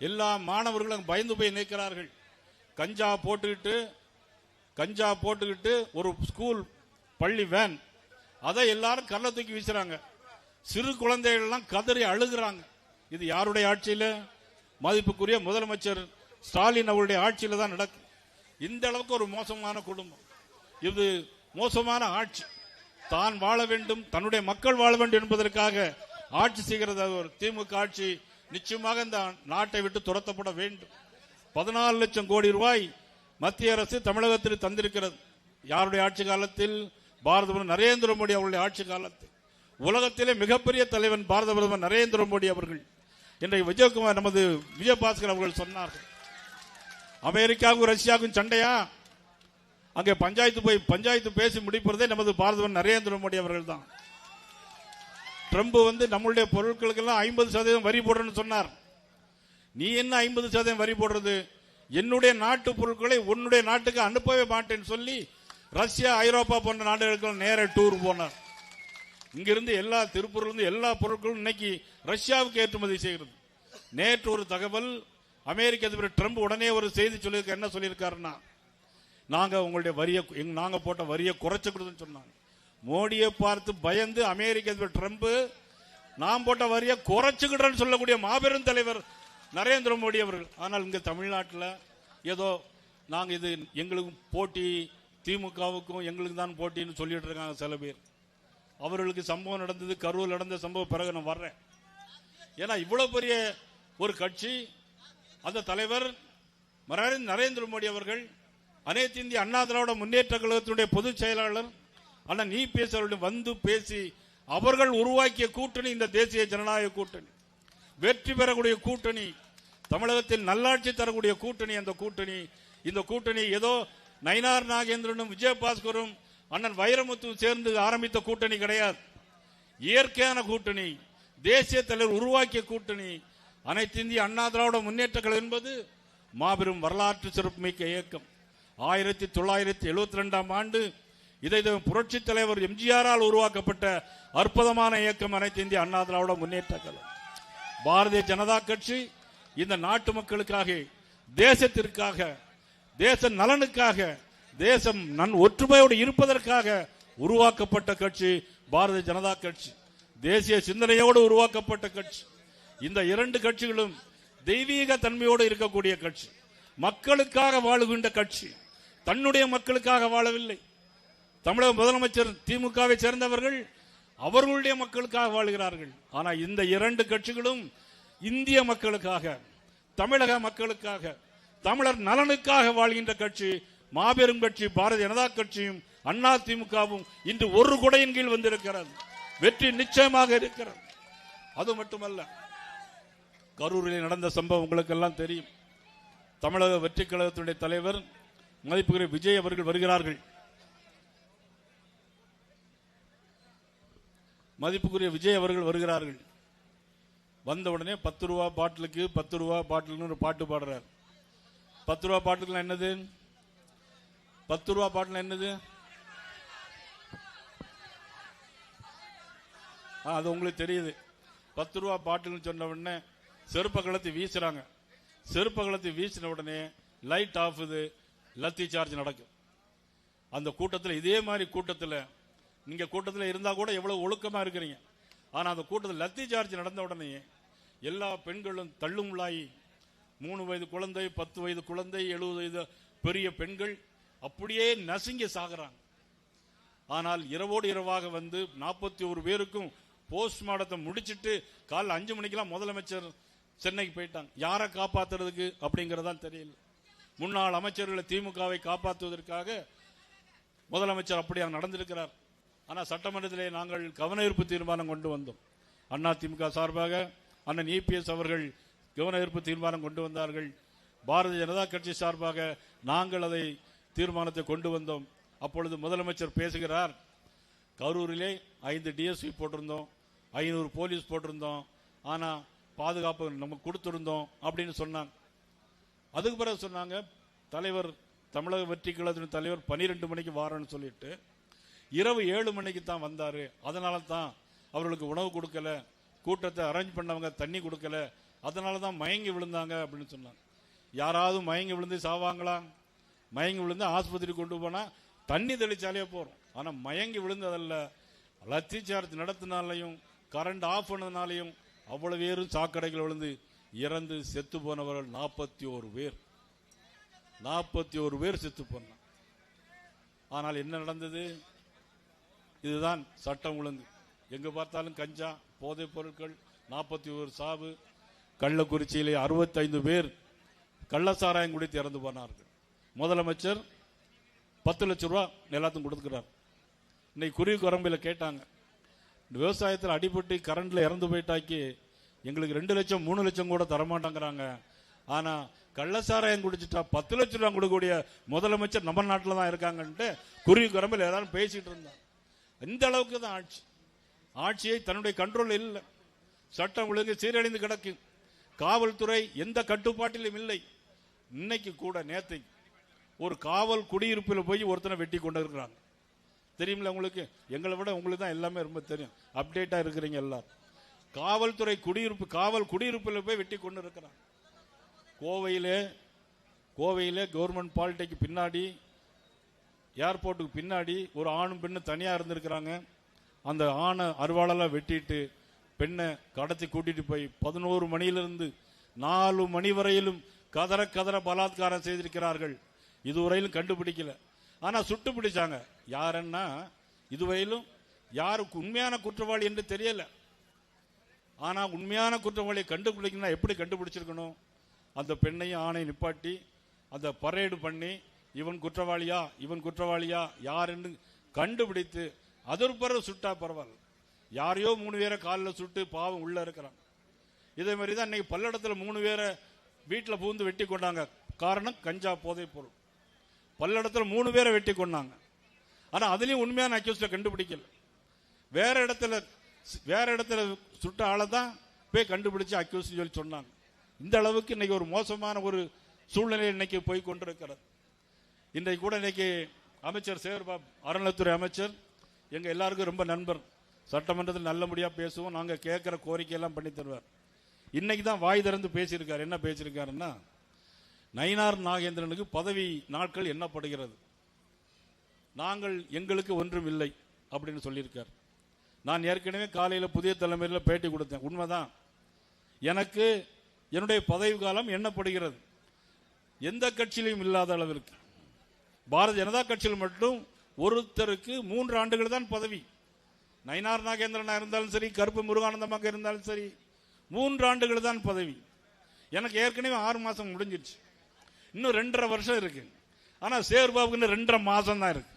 M: எல்லா மாணவர்களும் பயந்து போய் நிற்கிறார்கள். கஞ்சா போட்டுக்கிட்டு ஒரு ஸ்கூல் பள்ளி வேன், அதை எல்லாரும் கல்ல தூக்கி வீசுறாங்க. சிறு குழந்தைகள் எல்லாம் கதறி அழுகிறாங்க. இது யாருடைய ஆட்சியில? மதிப்புக்குரிய முதலமைச்சர் ஸ்டாலின் அவருடைய ஆட்சியில தான் நடக்கும். இந்த அளவுக்கு ஒரு மோசமான குடும்பம், இது மோசமான ஆட்சி. தான் வாழ வேண்டும், தன்னுடைய மக்கள் வாழ வேண்டும் என்பதற்காக ஆட்சி செய்கிறது ஒரு திமுக ஆட்சி. நிச்சயமாக இந்த நாட்டை விட்டு துரத்தப்பட வேண்டும். 14 லட்சம் கோடி ரூபாய் மத்திய அரசு தமிழகத்தில் தந்திருக்கிறது. யாருடைய ஆட்சி காலத்தில்? பாரத பிரதமர் நரேந்திர மோடி அவருடைய ஆட்சி காலத்தில். உலகத்திலே மிகப்பெரிய தலைவன் பாரத பிரதமர் நரேந்திர மோடி அவர்கள். இன்றைக்கு விஜயகுமார் நமது விஜயபாஸ்கர் அவர்கள் சொன்னார்கள், அமெரிக்காவுக்கும் ரஷ்யாவுக்கும் சண்டையா? அங்கே பஞ்சாயத்து பேசி முடிப்பதே நமது பாரத பிரதமர் நரேந்திர மோடி அவர்கள் தான். ட்ரம்ப் நம்மளுடைய பொருட்களுக்கெல்லாம் 50% வரி போடுறேன்னு சொன்னார். நீ என்ன 50% வரி போடுறது? என்னுடைய நாட்டு பொருட்களை உன்னுடைய நாட்டுக்கு அனுப்பவே மாட்டேன்னு சொல்லி ரஷ்யா, ஐரோப்பா போன்ற நாடுகளுக்கு நேர டூர் போனார். இங்கிருந்து எல்லா திருப்பூர்லேருந்து எல்லா பொருட்களும் இன்னைக்கு ரஷ்யாவுக்கு ஏற்றுமதி செய்கிறது. நேற்று ஒரு தகவல், அமெரிக்க அதிபர் ட்ரம்ப் உடனே ஒரு செய்தி சொல்லியிருக்க, என்ன சொல்லியிருக்காருன்னா, நாங்க போட்ட வரியை குறைச்சுக்கிடுதுன்னு சொன்னாங்க. மோடியை பார்த்து பயந்து அமெரிக்க அதிபர் ட்ரம்ப் நாம் போட்ட வரியை குறைச்சுக்கிடுறேன்னு சொல்லக்கூடிய மாபெரும் தலைவர் நரேந்திர மோடி அவர்கள். ஆனால் இங்க தமிழ்நாட்டில் ஏதோ நாங்க இது எங்களுக்கு போட்டி, திமுகவுக்கும் எங்களுக்கு தான் போட்டின்னு சொல்லிட்டு இருக்காங்க சில பேர். அவர்களுக்கு சம்பவம் நடந்தது, கரூர் நடந்த சம்பவம் பிறகு நான் வர்றேன். ஏன்னா இவ்வளவு பெரிய ஒரு கட்சி, அந்த தலைவர் நரேந்திர மோடி அவர்கள், அனைத்து இந்திய அண்ணா திராவிட முன்னேற்ற கழகத்தினுடைய பொதுச் செயலாளர் அண்ணன் இபிஎஸ் அவர்கள் வந்து பேசி அவர்கள் உருவாக்கிய கூட்டணி இந்த தேசிய ஜனநாயக கூட்டணி, வெற்றி பெறக்கூடிய கூட்டணி, தமிழகத்தில் நல்லாட்சி தரக்கூடிய கூட்டணி. இந்த கூட்டணி ஏதோ நயினார் நாகேந்திரனும் விஜயபாஸ்கரும் அண்ணன் வைரமுத்து சேர்ந்து ஆரம்பித்த கூட்டணி கிடையாது. இயற்கையான கூட்டணி, தேசிய தலைவர் உருவாக்கிய கூட்டணி. அனைத்து இந்திய அண்ணா திராவிட முன்னேற்ற கழகம் என்பது மாபெரும் வரலாற்று சிறப்புமிக்க இயக்கம். 1972ஆம் ஆண்டு இதை புரட்சி தலைவர் எம்ஜிஆரால் உருவாக்கப்பட்ட அற்புதமான இயக்கம் அனைத்து இந்திய அண்ணா திராவிட முன்னேற்ற கழகம். பாரதிய ஜனதா கட்சி இந்த நாட்டு மக்களுக்காக, தேசத்திற்காக, தேச நலனுக்காக, தேசம் ஒற்றுமையோடு இருப்பதற்காக உருவாக்கப்பட்ட கட்சி பாரதிய ஜனதா கட்சி. தேசிய சிந்தனையோடு உருவாக்கப்பட்ட கட்சி. இந்த இரண்டு கட்சிகளும் தெய்வீக தன்மையோடு இருக்கக்கூடிய கட்சி, மக்களுக்காக வாழுகின்ற கட்சி, தன்னுடைய மக்களுக்காக வாழவில்லை. தமிழக முதலமைச்சர் திமுகவை சேர்ந்தவர்கள் அவர்களுடைய மக்களுக்காக வாழ்கிறார்கள். ஆனால் இந்த இரண்டு கட்சிகளும் இந்திய மக்களுக்காக, தமிழக மக்களுக்காக, தமிழர் நலனுக்காக வாழ்கின்ற கட்சி, மாபெரும் கட்சி பாரதிய ஜனதா கட்சியும் அண்ணா திமுகவும் இன்று ஒரு குடையின் கீழ் வந்திருக்கிறது. வெற்றி நிச்சயமாக இருக்கிறது. அது மட்டுமல்ல, கரூரில் நடந்த சம்பவம் உங்களுக்கு எல்லாம் தெரியும். தமிழக வெற்றி கழகத்தினுடைய தலைவர் மதிப்புக்குரிய விஜய் அவர்கள் வருகிறார்கள். வந்தவுடனே 10 ரூபா பாட்டிலுக்கு 10 ரூபா பாட்டிலுன்னு ஒரு பாட்டு பாடுறார். 10 ரூபா பாட்டில் என்னது? 10 ரூபா பாட்டில் என்னது? அது உங்களுக்கு தெரியுது. 10 ரூபா பாட்டில் சொன்ன உடனே செருப்ப கலத்தி வீசுறாங்க. செருப்ப கலத்தி வீசின உடனே லைட் ஆஃப், லத்தி சார்ஜ் நடக்கும். அந்த கூட்டத்தில், இதே மாதிரி கூட்டத்தில் நீங்க கூட்டத்தில் இருந்தா கூட எவ்வளவு ஒழுக்கமா இருக்கிறீங்க. ஆனா அந்த கூட்டத்தில் லத்தி சார்ஜ் நடந்த உடனே எல்லா பெண்களும் தள்ளுமுள்ளாயி, 3 வயது குழந்தை, 10 வயது குழந்தை, 70 வயது பெரிய பெண்கள் அப்படியே நசுங்கி சாகுறாங்க. ஆனால் இரவோடு இரவாக வந்து 41 பேருக்கும் போஸ்ட்மார்ட்டத்தை முடிச்சிட்டு காலைல 5 மணிக்கெல்லாம் முதலமைச்சர் சென்னைக்கு போயிட்டாங்க. யாரை காப்பாத்துறதுக்கு அப்படிங்கறதான் தெரியல. முன்னாள் அமைச்சர்களை திமுகவை காப்பாற்றுவதற்காக முதலமைச்சர் அப்படியாக நடந்திருக்கிறார். ஆனால் சட்டமன்றத்திலே நாங்கள் கவன ஈர்ப்பு தீர்மானம் கொண்டு வந்தோம். அண்ணா திமுக சார்பாக அண்ணன் இபிஎஸ் அவர்கள் கவன ஈர்ப்பு தீர்மானம் கொண்டு வந்தார்கள். பாரதிய ஜனதா கட்சி சார்பாக நாங்கள் அதை தீர்மானத்தை கொண்டு வந்தோம். அப்பொழுது முதலமைச்சர் பேசுகிறார், கரூரிலே 5 டிஎஸ்பி போட்டிருந்தோம், 500 போலீஸ் போட்டிருந்தோம், ஆனா பாதுகாப்பு நமக்கு கொடுத்திருந்தோம் அப்படின்னு சொன்னாங்க. அதுக்கு பிறகு சொன்னாங்க, தலைவர் தமிழக வெற்றி கழகத்தின் தலைவர் 12 மணிக்கு வாரன்னு சொல்லிட்டு இரவு 7 மணிக்கு தான் வந்தாரு. அதனால தான் அவர்களுக்கு உணவு கொடுக்கல, கூட்டத்தை அரேஞ்ச் பண்ணவங்க தண்ணி கொடுக்கல, அதனால தான் மயங்கி விழுந்தாங்க அப்படின்னு சொன்னாங்க. யாராவது மயங்கி விழுந்து சாவாங்களா? மயங்கி விழுந்து ஆஸ்பத்திரி கொண்டு போனா தண்ணி தெளிச்சாலே போறோம். ஆனா மயங்கி விழுந்ததல்ல, லத்தி சார்ஜ் நடத்தினாலையும் கரண்ட் ஆஃப் பண்ணதுனாலையும் அவ்வளவு பேரும் சாக்கடைகள் விழுந்து இறந்து செத்து போனவர்கள் 41 பேர். 41 பேர் செத்து போனாங்க. ஆனால் என்ன நடந்தது? இதுதான் சட்டம் ஒழுங்கு. எங்க பார்த்தாலும் கஞ்சா, போதைப் பொருட்கள், 41 சாவு. கள்ளக்குறிச்சியிலே 65 பேர் கள்ளசாராயம் குடித்து இறந்து போனார்கள். முதலமைச்சர் 10 லட்சம் ரூபாய் எல்லாத்துக்கும் கொடுத்துக்கிறார். இன்னைக்கு குருவி குரம்பில் கேட்டாங்க, விவசாயத்தில் அடிபட்டு கரண்ட்ல இறந்து போயிட்டாக்கி எங்களுக்கு 2 லட்சம் 3 லட்சம் கூட தரமாட்டாங்கிறாங்க. ஆனா கள்ளசாராயம் குடிச்சுட்டா 10 லட்சம் ரூபாய் கொடுக்கக்கூடிய முதலமைச்சர் நம்ம நாட்டில் தான் இருக்காங்கன்ட்டு குருவி குரம்பில் எல்லாரும் பேசிட்டு இருந்தாங்க. இந்த அளவுக்கு தான் ஆட்சி. ஆட்சியை தன்னுடைய கண்ட்ரோல் இல்லை. சட்டம் ஒழுங்கு சீரழிந்து கிடக்கு. காவல்துறை எந்த கட்டுப்பாட்டிலும் இல்லை. இன்னைக்கு கூட நேற்று ஒரு காவல் குடியிருப்பில் போய் ஒருத்தனை வெட்டி கொண்டு இருக்கிறாங்க. தெரியுமில்ல உங்களுக்கு? எங்களை விட உங்களுக்கு தான் எல்லாமே ரொம்ப தெரியும், அப்டேட்டா இருக்கிறீங்க எல்லாரும். காவல்துறை காவல் குடியிருப்பில் போய் வெட்டி கொண்டு இருக்கிறாங்க. கோவையிலே கவர்மெண்ட் பாலிடெக்னிக் பின்னாடி, ஏர்போர்ட்டுக்கு பின்னாடி ஒரு ஆணும் பெண்ணும் தனியா இருந்திருக்கிறாங்க. அந்த ஆணை அருவாளெல்லாம் வெட்டிட்டு பெண்ணை கடத்தி கூட்டிட்டு போய் 11 மணியிலிருந்து 4 மணி வரையிலும் கதற பலாத்காரம் செய்திருக்கிறார்கள். இதுவரையிலும் கண்டுபிடிக்கல. ஆனா சுட்டு பிடிச்சாங்க. யாருன்னா இதுவரையிலும் யாருக்கு உண்மையான குற்றவாளி என்று தெரியல. ஆனா உண்மையான குற்றவாளியை கண்டுபிடிக்கணும். எப்படி கண்டுபிடிச்சிருக்கணும்? அந்த பெண்ணையும் ஆணையை நிப்பாட்டி அந்த பரேடு பண்ணி இவன் குற்றவாளியா யாருன்னு கண்டுபிடித்து அதற்கு பிறகு சுட்டா பரவாயில்ல. யாரையோ 3 பேரை காலில் சுட்டு பாவம் உள்ள இருக்கிறான். இதே மாதிரி தான் இன்னைக்கு பல்லடத்தில் 3 பேரை வீட்டில் பூந்து வெட்டி கொண்டாங்க. காரணம் கஞ்சா போதைப் பொருள். பல்லடத்தில் 3 பேரை வெட்டி கொண்டாங்க. ஆனா அதுலயும் உண்மையான அக்யூஸ்ட கண்டுபிடிக்கல. வேற இடத்துல சுட்ட ஆளை தான் போய் கண்டுபிடிச்சு அக்யூஸ் சொல்லி சொன்னாங்க. இந்த அளவுக்கு இன்னைக்கு ஒரு மோசமான ஒரு சூழ்நிலை இன்னைக்கு போய் கொண்டிருக்கிறது. இன்றைக்கு கூட இன்னைக்கு அமைச்சர் சேகர்பாபு, அறநிலைத்துறை அமைச்சர், எங்க எல்லாருக்கும் ரொம்ப நண்பர். சட்டமன்றத்தில் நல்லபடியா பேசுவோம், நாங்க கேட்கிற கோரிக்கையெல்லாம் பண்ணி தருவார். இன்னைக்கு தான் வாய் திறந்து பேசியிருக்காரு. என்ன பேசியிருக்காருன்னா, நயினார் நாகேந்திரனுக்கு பதவி நாட்கள் எண்ணப்படுகிறது, எங்களுக்கு ஒன்றும் இல்லை அப்படின்னு சொல்லியிருக்கார். நான் ஏற்கனவே காலையில் புதிய தலைமையில் பேட்டி கொடுத்தேன். உண்மைதான், எனக்கு என்னுடைய பதவி காலம் எண்ணப்படுகிறது. எந்த கட்சியிலும் இல்லாத அளவிற்கு பாரதிய ஜனதா கட்சியில் மட்டும் ஒருத்தருக்கு 3 ஆண்டுகள் தான் பதவி. நயினார் நாகேந்திரனா இருந்தாலும் சரி, கருப்பு முருகானந்தமாக இருந்தாலும் சரி, 3 ஆண்டுகள் தான் பதவி. எனக்கு ஏற்கனவே 6 மாசம் முடிஞ்சிருச்சு. இன்னும் 2.5 வருஷம் இருக்கு. ஆனா சேகர்பாபுக்கு 2.5 மாசம் தான் இருக்கு.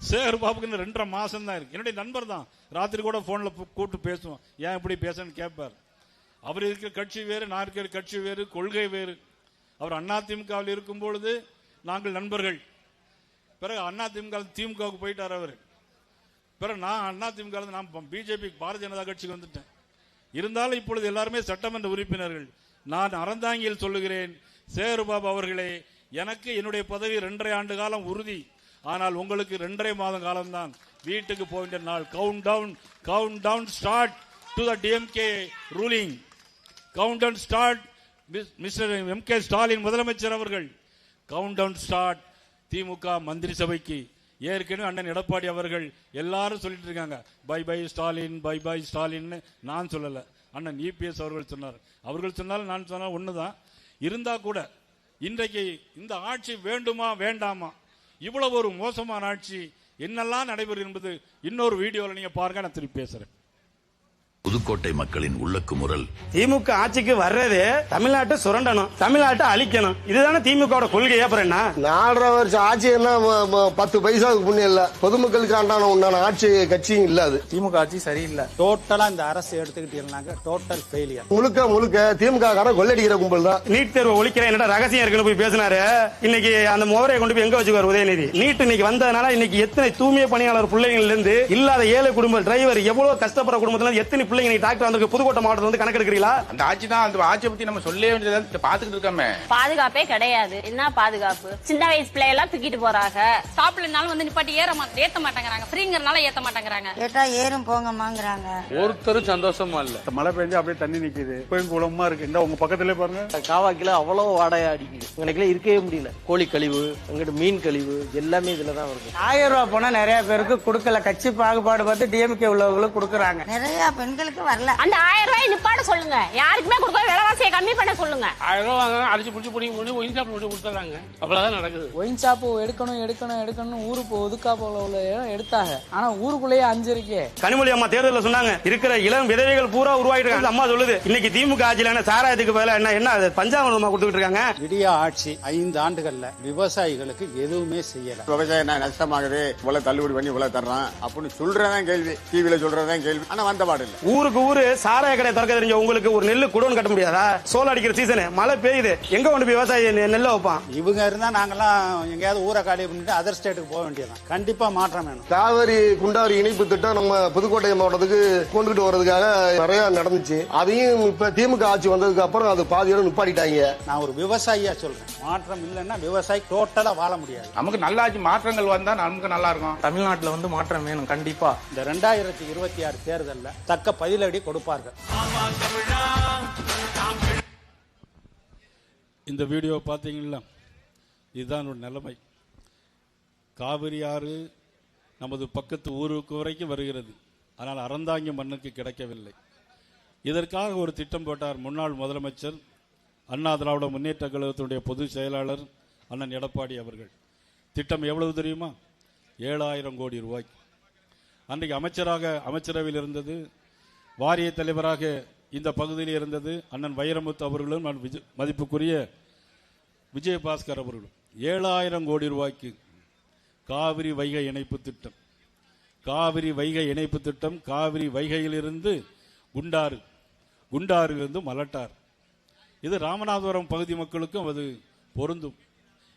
M: சேகர்பாபுக்கு 2.5 மாசம் தான் இருக்கு. என்னுடைய நண்பர் தான். ராத்திரி கூட போன்ல கூப்பிட்டு பேசுவோம். ஏன் இப்படி பேசன்னு கேட்பார். அவர் இருக்கிற கட்சி வேறு, நான் இருக்கிற கட்சி வேறு, கொள்கை வேறு. அவர் அதிமுகவில் இருக்கும் பொழுது நாங்கள் நண்பர்கள். பிறகு திமுகவுக்கு போயிட்டார் அவர். பிறகு நான் அதிமுக நான் பிஜேபி பாரதிய ஜனதா கட்சிக்கு வந்துட்டேன். இருந்தாலும் இப்பொழுது எல்லாருமே சட்டமன்ற உறுப்பினர்கள். நான் அறந்தாங்கியில் சொல்லுகிறேன், சேகர்பாபு அவர்களே, எனக்கு என்னுடைய பதவி 2.5 ஆண்டு காலம் உறுதி. ஆனால் உங்களுக்கு 2.5 மாதம் காலம்தான். வீட்டுக்கு போகின்ற நாள். Count down start to the DMK ruling. Count down start. Mister M K. Stalin முதலமைச்சர் அவர்கள் கவுண்ட் டவுன் ஸ்டார்ட் திமுக மந்திரி சபைக்கு. ஏற்கனவே அண்ணன் எடப்பாடி அவர்கள் எல்லாரும் சொல்லிட்டு இருக்காங்க, bye bye Stalin, bye bye Stalin. நான் சொல்லல, அண்ணன் இபிஎஸ் அவர்கள் சொன்னார். அவர்கள் சொன்னாலும் நான் சொன்னாலும் ஒண்ணுதான். இருந்தா கூட இன்றைக்கு இந்த ஆட்சி வேண்டுமா வேண்டாமா? இவ்வளவு ஒரு மோசமான ஆட்சி என்னெல்லாம் நடைபெறும் என்பது இன்னொரு வீடியோல நீங்க பாருங்க. நான் திருப்பி பேசுறேன்.
E: புதுக்கோட்டை மக்களின் உள்ளக்கு முரல்.
S: திமுக ஆட்சிக்கு வர்றதே தமிழ்நாட்டை சுரண்டணும், தமிழ்நாட்டை அழிக்கணும். இதுதானே திமுக கொள்கை. அப்புறம் என்ன
T: 4.5 வருஷம் ஆட்சி என்ன 10 பைசாவுக்கு புண்ணியம் இல்ல. பொதுமக்களுக்கு உண்டான ஆட்சி கட்சியும் இல்ல. அது
S: திமுக ஆட்சி சரியில்லை. டோட்டலா இந்த அரசு எடுத்துக்கிட்டீங்க டோட்டல் ஃபெயிலியர்.
T: முழுக்க திமுக காரன் கொள்ளடிக்கிற கும்பல் தான்.
S: நீட் தேர்வு ஒழிக்கிற என்னடா ரகசியம் இருக்குன்னு போய் பேசினாரு. இன்னைக்கு அந்த முகரையை கொண்டு போய் எங்க வச்சுக்காரு உதயநிதி. நீட் இன்னைக்கு வந்ததுனால இன்னைக்கு எத்தனை தூய்மை பணியாளர் பிள்ளைங்கள்ல இருந்து இல்லாத ஏழை குடும்ப டிரைவர் எவ்வளவு கஷ்டப்படுற குடும்பத்துல எத்தனை பிள்ளைங்க நீ டாக்டர் வந்து புதுக்கோட்டை மாவட்டத்தில் வந்து கணக்கு எடுக்கிறீங்களா?
U: அந்த ஆட்சி தான், அந்த ஆட்சியை பத்தி நம்ம சொல்ல வேண்டியதை பாத்துக்கிட்டு இருக்கோமே.
H: பாதுகாப்பே கிடையாது. என்ன பாதுகாப்பு? சின்ன வயசு பிள்ளையெல்லாம் தூக்கிட்டு போறாங்க. ஸ்டாப்ல இருந்தாலும் வந்து நிப்பாட்டி ஏத்த மாட்டேங்கிறாங்க. ஃப்ரீங்கறனால ஏத்த மாட்டேங்கிறாங்க. கேட்டா ஏறும் போங்கமாங்கறாங்க.
J: ஒருத்தரும் சந்தோஷமா இல்ல. மழை பெஞ்சு அப்படியே தண்ணி நிக்குது. இப்பயும் குளமா இருக்கு. இந்த உங்க பக்கத்திலே பாருங்க.
V: காவாக்கில அவ்வளவு வாடகை அடிக்குது. உங்களுக்குள்ள இருக்கவே முடியல. கோழி கழிவு, அங்கிட்டு மீன் கழிவு எல்லாமே இதுலதான் வருது.
W: 1000 ரூபாய் போனா நிறைய பேருக்கு கொடுக்கல. கட்சி பாகுபாடு பார்த்து டிஎம்கே உள்ளவங்களுக்கு கொடுக்கறாங்க. நிறைய பெண்களுக்கு வரல.
H: அந்த 1000 ரூபாய் நிப்பாட சொல்லுங்க. யாருக்குமே கொடுக்க விலைவாசியை கம்மி பண்ண சொல்லுங்க.
V: 1000 ரூபாய் வாங்க அடிச்சு புடிச்சு போய் ஒயின் ஷாப் கொடுத்துறாங்க. அவ்வளவுதான் நடக்குது.
W: ஒயின் ஷாப் எடுக்கணும் ஊருக்கு ஒதுக்கா போல எடுத்தாங்க. ஆனா ஊருக்குள்ளேயே 5 இருக்கே.
S: கனிமொழி அம்மா தேர்தலில் சொன்னாங்க இருக்கிற இளம் விதவைகள் பூரா உருவாயிட்டு அம்மா சொல்லுது. இன்னைக்கு திமுக ஆட்சியில சாராயத்துக்கு பதிலா என்ன பஞ்சாபமா கொடுத்துட்டு இருக்காங்க.
V: விடிய ஆட்சி 5 ஆண்டுகள்ல விவசாயிகளுக்கு எதுவுமே செய்யல.
N: விவசாயம் நஷ்டமாகுது, இவ்வளவு தள்ளுபடி பண்ணி இவ்வளவு தர்றான் அப்படின்னு சொல்றதான் கேள்வி, டிவில சொல்றதான் கேள்வி. ஆனா வந்த பாடு இல்ல.
S: ஊருக்கு ஊரு சாராய கடை திறக்க தெரிஞ்ச உங்களுக்கு ஒரு நெல்லு குடோன் கட்ட முடியாதா? சோளம் அடிக்கிற சீசன், மழை பெய்யுது, எங்க கொண்டு போய் விவசாயி நெல்லை வைப்பான்?
V: இவங்க இருந்தா நாங்கெல்லாம் எங்கேயாவது ஊரை காலி பண்ணிட்டு அதர் ஸ்டேட்டுக்கு போக வேண்டியதான். கண்டிப்பா மாற்றம் வேணும்.
T: காவிரி குண்டாறு இணைப்பு திட்டம் நம்ம புதுக்கோட்டை மாவட்டத்துக்கு கொண்டுகிட்டு வர்றதுக்காக நிறைய நடந்துச்சு. அதையும் இப்ப திமுக ஆட்சி வந்ததுக்கு அப்புறம் அது பாதியோட நிப்பாட்டிட்டாங்க.
V: நான் ஒரு விவசாயியா சொல்றேன், மாற்றம் இல்லைன்னா விவசாயி டோட்டலா வாழ முடியாது.
U: நமக்கு நல்லாட்சி மாற்றங்கள் வந்தா நமக்கு நல்லா இருக்கும்.
W: தமிழ்நாட்டுல வந்து மாற்றம் வேணும் கண்டிப்பா.
V: இந்த 2026 தேர்தலில் தக்க பதிலடி கொடுப்பார்கள்.
M: இந்த வீடியோ பார்த்தீங்களா? இதுதான் ஒரு நிலைமை. காவிரி ஆறு நமது பக்கத்து ஊருக்கு வரைக்கும் வருகிறது. ஆனால் அறந்தாங்கி மண்ணுக்கு கிடைக்கவில்லை. இதற்காக ஒரு திட்டம் போட்டார் முன்னாள் முதலமைச்சர், அண்ணா திராவிட முன்னேற்ற கழகத்தினுடைய பொதுச் செயலாளர் அண்ணன் எடப்பாடி அவர்கள். திட்டம் எவ்வளவு தெரியுமா? 7000 கோடி ரூபாய். அன்றைக்கு அமைச்சரவையில் இருந்தது, வாரிய தலைவராக இந்த பகுதியில் இருந்தது அண்ணன் வைரமுத்து அவர்களும் மதிப்புக்குரிய விஜயபாஸ்கர் அவர்களும். 7000 கோடி ரூபாய்க்கு காவிரி வைகை இணைப்பு திட்டம். காவிரி வைகை இணைப்பு திட்டம் காவிரி வைகையிலிருந்து குண்டாறிலிருந்து மலட்டார். இது ராமநாதபுரம் பகுதி மக்களுக்கும் அது பொருந்தும்.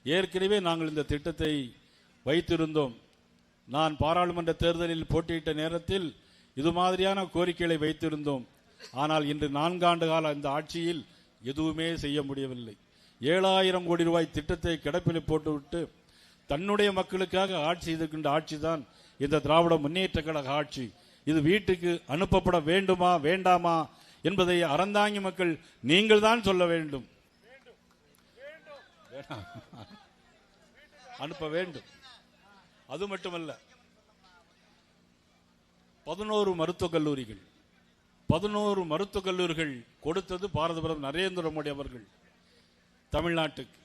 M: ஏற்கனவே நாங்கள் இந்த திட்டத்தை வைத்திருந்தோம். நான் பாராளுமன்ற தேர்தலில் போட்டியிட்ட நேரத்தில் இது மாதிரியான கோரிக்கைகளை வைத்திருந்தோம். ஆனால் இன்று 4 ஆண்டு கால இந்த ஆட்சியில் எதுவுமே செய்ய முடியவில்லை. 7000 கோடி ரூபாய் திட்டத்தை கிடப்பில் போட்டுவிட்டு தன்னுடைய மக்களுக்காக ஆட்சி செய்திருக்கின்ற ஆட்சி தான் இந்த திராவிட முன்னேற்ற கழக ஆட்சி. இது வீட்டுக்கு அனுப்பப்பட வேண்டுமா வேண்டாமா என்பதை அறந்தாங்கி மக்கள் நீங்கள் தான் சொல்ல வேண்டும். அனுப்ப வேண்டும். அது மட்டுமல்ல, 11 மருத்துவக் கல்லூரிகள் கொடுத்தது பாரத பிரதமர் நரேந்திர மோடி அவர்கள். தமிழ்நாட்டுக்கு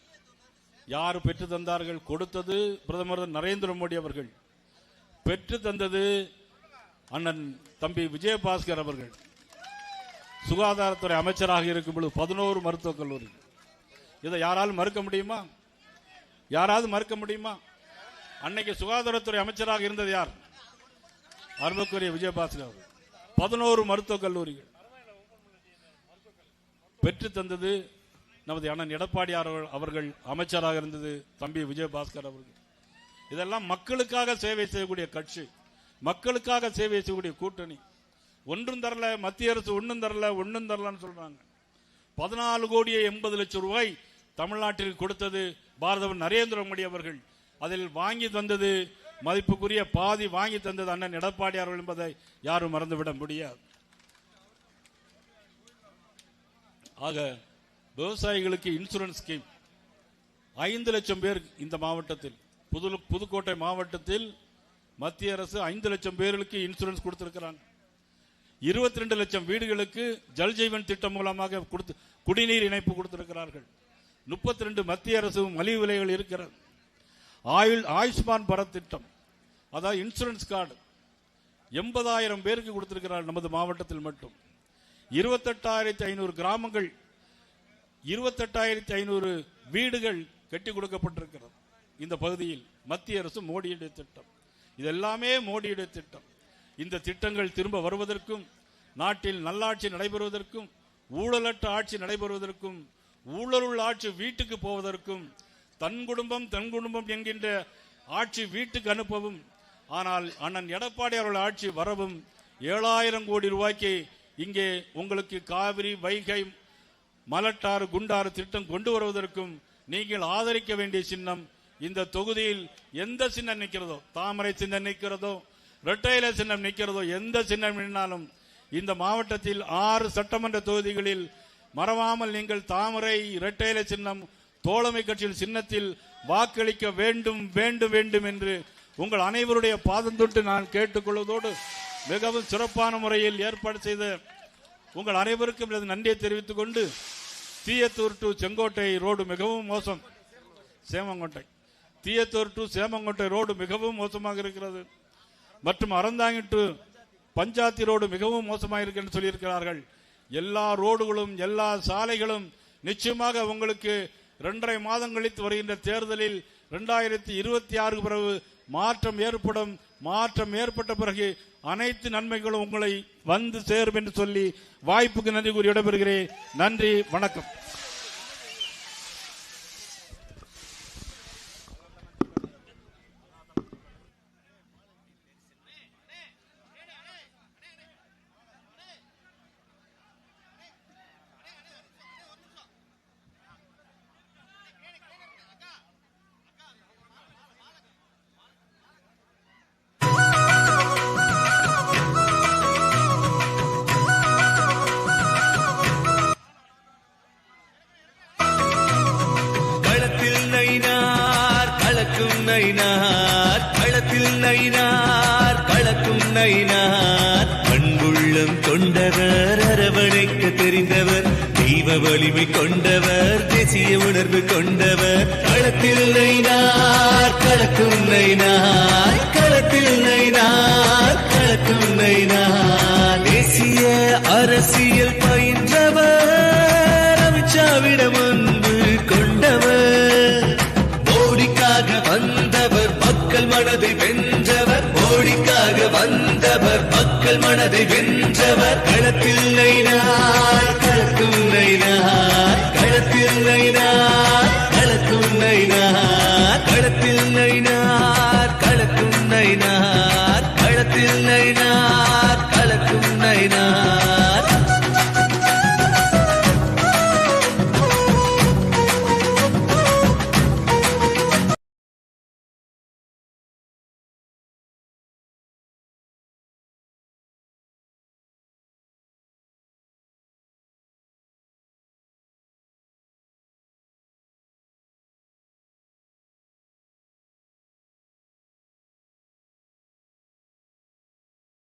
M: யார் பெற்று தந்தார்கள்? கொடுத்தது பிரதமர் நரேந்திர மோடி அவர்கள். பெற்று தந்தது அண்ணன் தம்பி விஜயபாஸ்கர் அவர்கள். சுகாதாரத்துறை அமைச்சராக இருக்கும் பொழுது 11 மருத்துவக் கல்லூரி. இதை யாராலும் மறுக்க முடியுமா? யாராவது மறுக்க முடியுமா? அன்னைக்கு சுகாதாரத்துறை அமைச்சராக இருந்தது யார்? அன்புக்குரிய விஜயபாஸ்கர் அவர்கள். 11 மருத்துவக் கல்லூரிகள் பெற்று தந்தது நமது அண்ணன் எடப்பாடி அவர்கள். அமைச்சராக இருந்தது தம்பி விஜயபாஸ்கர் அவர்கள். இதெல்லாம் மக்களுக்காக சேவை செய்யக்கூடிய கட்சி, மக்களுக்காக சேவை செய்யக்கூடிய கூட்டணி. ஒன்றும் தரல, மத்திய அரசு ஒன்றும் தரலன்னு சொல்றாங்க. 14 கோடியே 80 லட்சம் ரூபாய் தமிழ்நாட்டில் கொடுத்தது பாரத நரேந்திர மோடி அவர்கள். அதில் வாங்கி தந்தது மதிப்புக்குரிய பாதி வாங்கி தந்தது அண்ணன் எடப்பாடி அவர்கள் என்பதை யாரும் மறந்துவிட முடியாது. ஆக விவசாயிகளுக்கு இன்சூரன்ஸ் ஸ்கீம் 5 லட்சம் பேர் இந்த மாவட்டத்தில், புதுக்கோட்டை மாவட்டத்தில் மத்திய அரசு 5 லட்சம் பேர்களுக்கு இன்சூரன்ஸ் கொடுத்திருக்கிறாங்க. 22 லட்சம் வீடுகளுக்கு ஜல்ஜீவன் திட்டம் மூலமாக குடிநீர் இணைப்பு கொடுத்திருக்கிறார்கள். 32 மத்திய அரசு மலிவு விலைகள் இருக்கிறது. ஆயுஷ்மான் பாரத் திட்டம், அதாவது இன்சூரன்ஸ் கார்டு 80,000 பேருக்கு கொடுத்திருக்கிறார் நமது மாவட்டத்தில் மட்டும். 28,500 கிராமங்கள், 28,500 வீடுகள் கட்டி கொடுக்கப்பட்டிருக்கிறது இந்த பகுதியில். மத்திய அரசு மோடியுடைய திட்டம், இதெல்லாமே மோடியுடைய திட்டம். இந்த திட்டங்கள் திரும்ப வருவதற்கும், நாட்டில் நல்லாட்சி நடைபெறுவதற்கும், ஊழலற்ற ஆட்சி நடைபெறுவதற்கும், ஊழலுள்ள ஆட்சி வீட்டுக்கு போவதற்கும், தன் குடும்பம் என்கின்ற ஆட்சி வீட்டுக்கு அனுப்பவும், ஆனால் அண்ணன் எடப்பாடி அவர்கள் ஆட்சி வரவும் 7,000 கோடி ரூபாய்க்கு இங்கே உங்களுக்கு காவிரி, வைகை, மலட்டாறு, குண்டாறு திட்டம் கொண்டு வருவதற்கும் நீங்கள் ஆதரிக்க வேண்டிய சின்னம். இந்த தொகுதியில் எந்த சின்னம் நிற்கிறதோ, தாமரை சின்னம் நிற்கிறதோ, இரட்டையில சின்னம் நிற்கிறதோ, எந்த சின்னம் நின்னாலும் இந்த மாவட்டத்தில் 6 சட்டமன்ற தொகுதிகளில் மறவாமல் நீங்கள் தாமரை, இரட்டையில சின்னம், தோழமை கட்சியின் சின்னத்தில் வாக்களிக்க வேண்டும் வேண்டும் வேண்டும் என்று உங்கள் அனைவருடைய பாதம் தொட்டு நான் கேட்டுக்கொள்வதோடு மிகவும் சிறப்பான முறையில் ஏற்பாடு செய்த உங்கள் அனைவருக்கும் எனது நன்றியை தெரிவித்துக் கொண்டு, தீயத்தூர் டு செங்கோட்டை ரோடு மிகவும் மோசம், சேமங்கோட்டை, தீயத்தூர் டு சேமங்கோட்டை ரோடு மிகவும் மோசமாக இருக்கிறது. மற்றும் அறந்தாங்கி டு பஞ்சாத்தி ரோடு மிகவும் மோசமாக இருக்கிறது சொல்லியிருக்கிறார்கள். எல்லா ரோடுகளும் எல்லா சாலைகளும் நிச்சயமாக உங்களுக்கு 2.5 மாதம் கழித்து வருகின்ற தேர்தலில் 2026 பிறகு மாற்றம் ஏற்படும். மாற்றம் ஏற்பட்ட பிறகு அனைத்து நன்மைகளும் உங்களை வந்து சேரும் என்று சொல்லி வாய்ப்புக்கு நன்றி கூறி விடைபெறுகிறேன். நன்றி, வணக்கம்.
B: அன்புள்ளம் கொண்டவர், அரவணைக்க தெரிந்தவர், தெய்வ வலிமை கொண்டவர், தேசிய உணர்வு கொண்டவர். களத்தில் நைனார், களக்கும் நைனார், களத்தில் நைனார், களக்கும் நைனார். தேசிய அரசியல் பயின்றவர், அமித்ஷாவிடம் அன்பு கொண்டவர். மோடிக்காக வந்தவர், மக்கள் மனதை வென்றவர். மோடிக்காக வந்தவர், மக்கள் மனதை வென்றவர். களத்தில் நைனார்.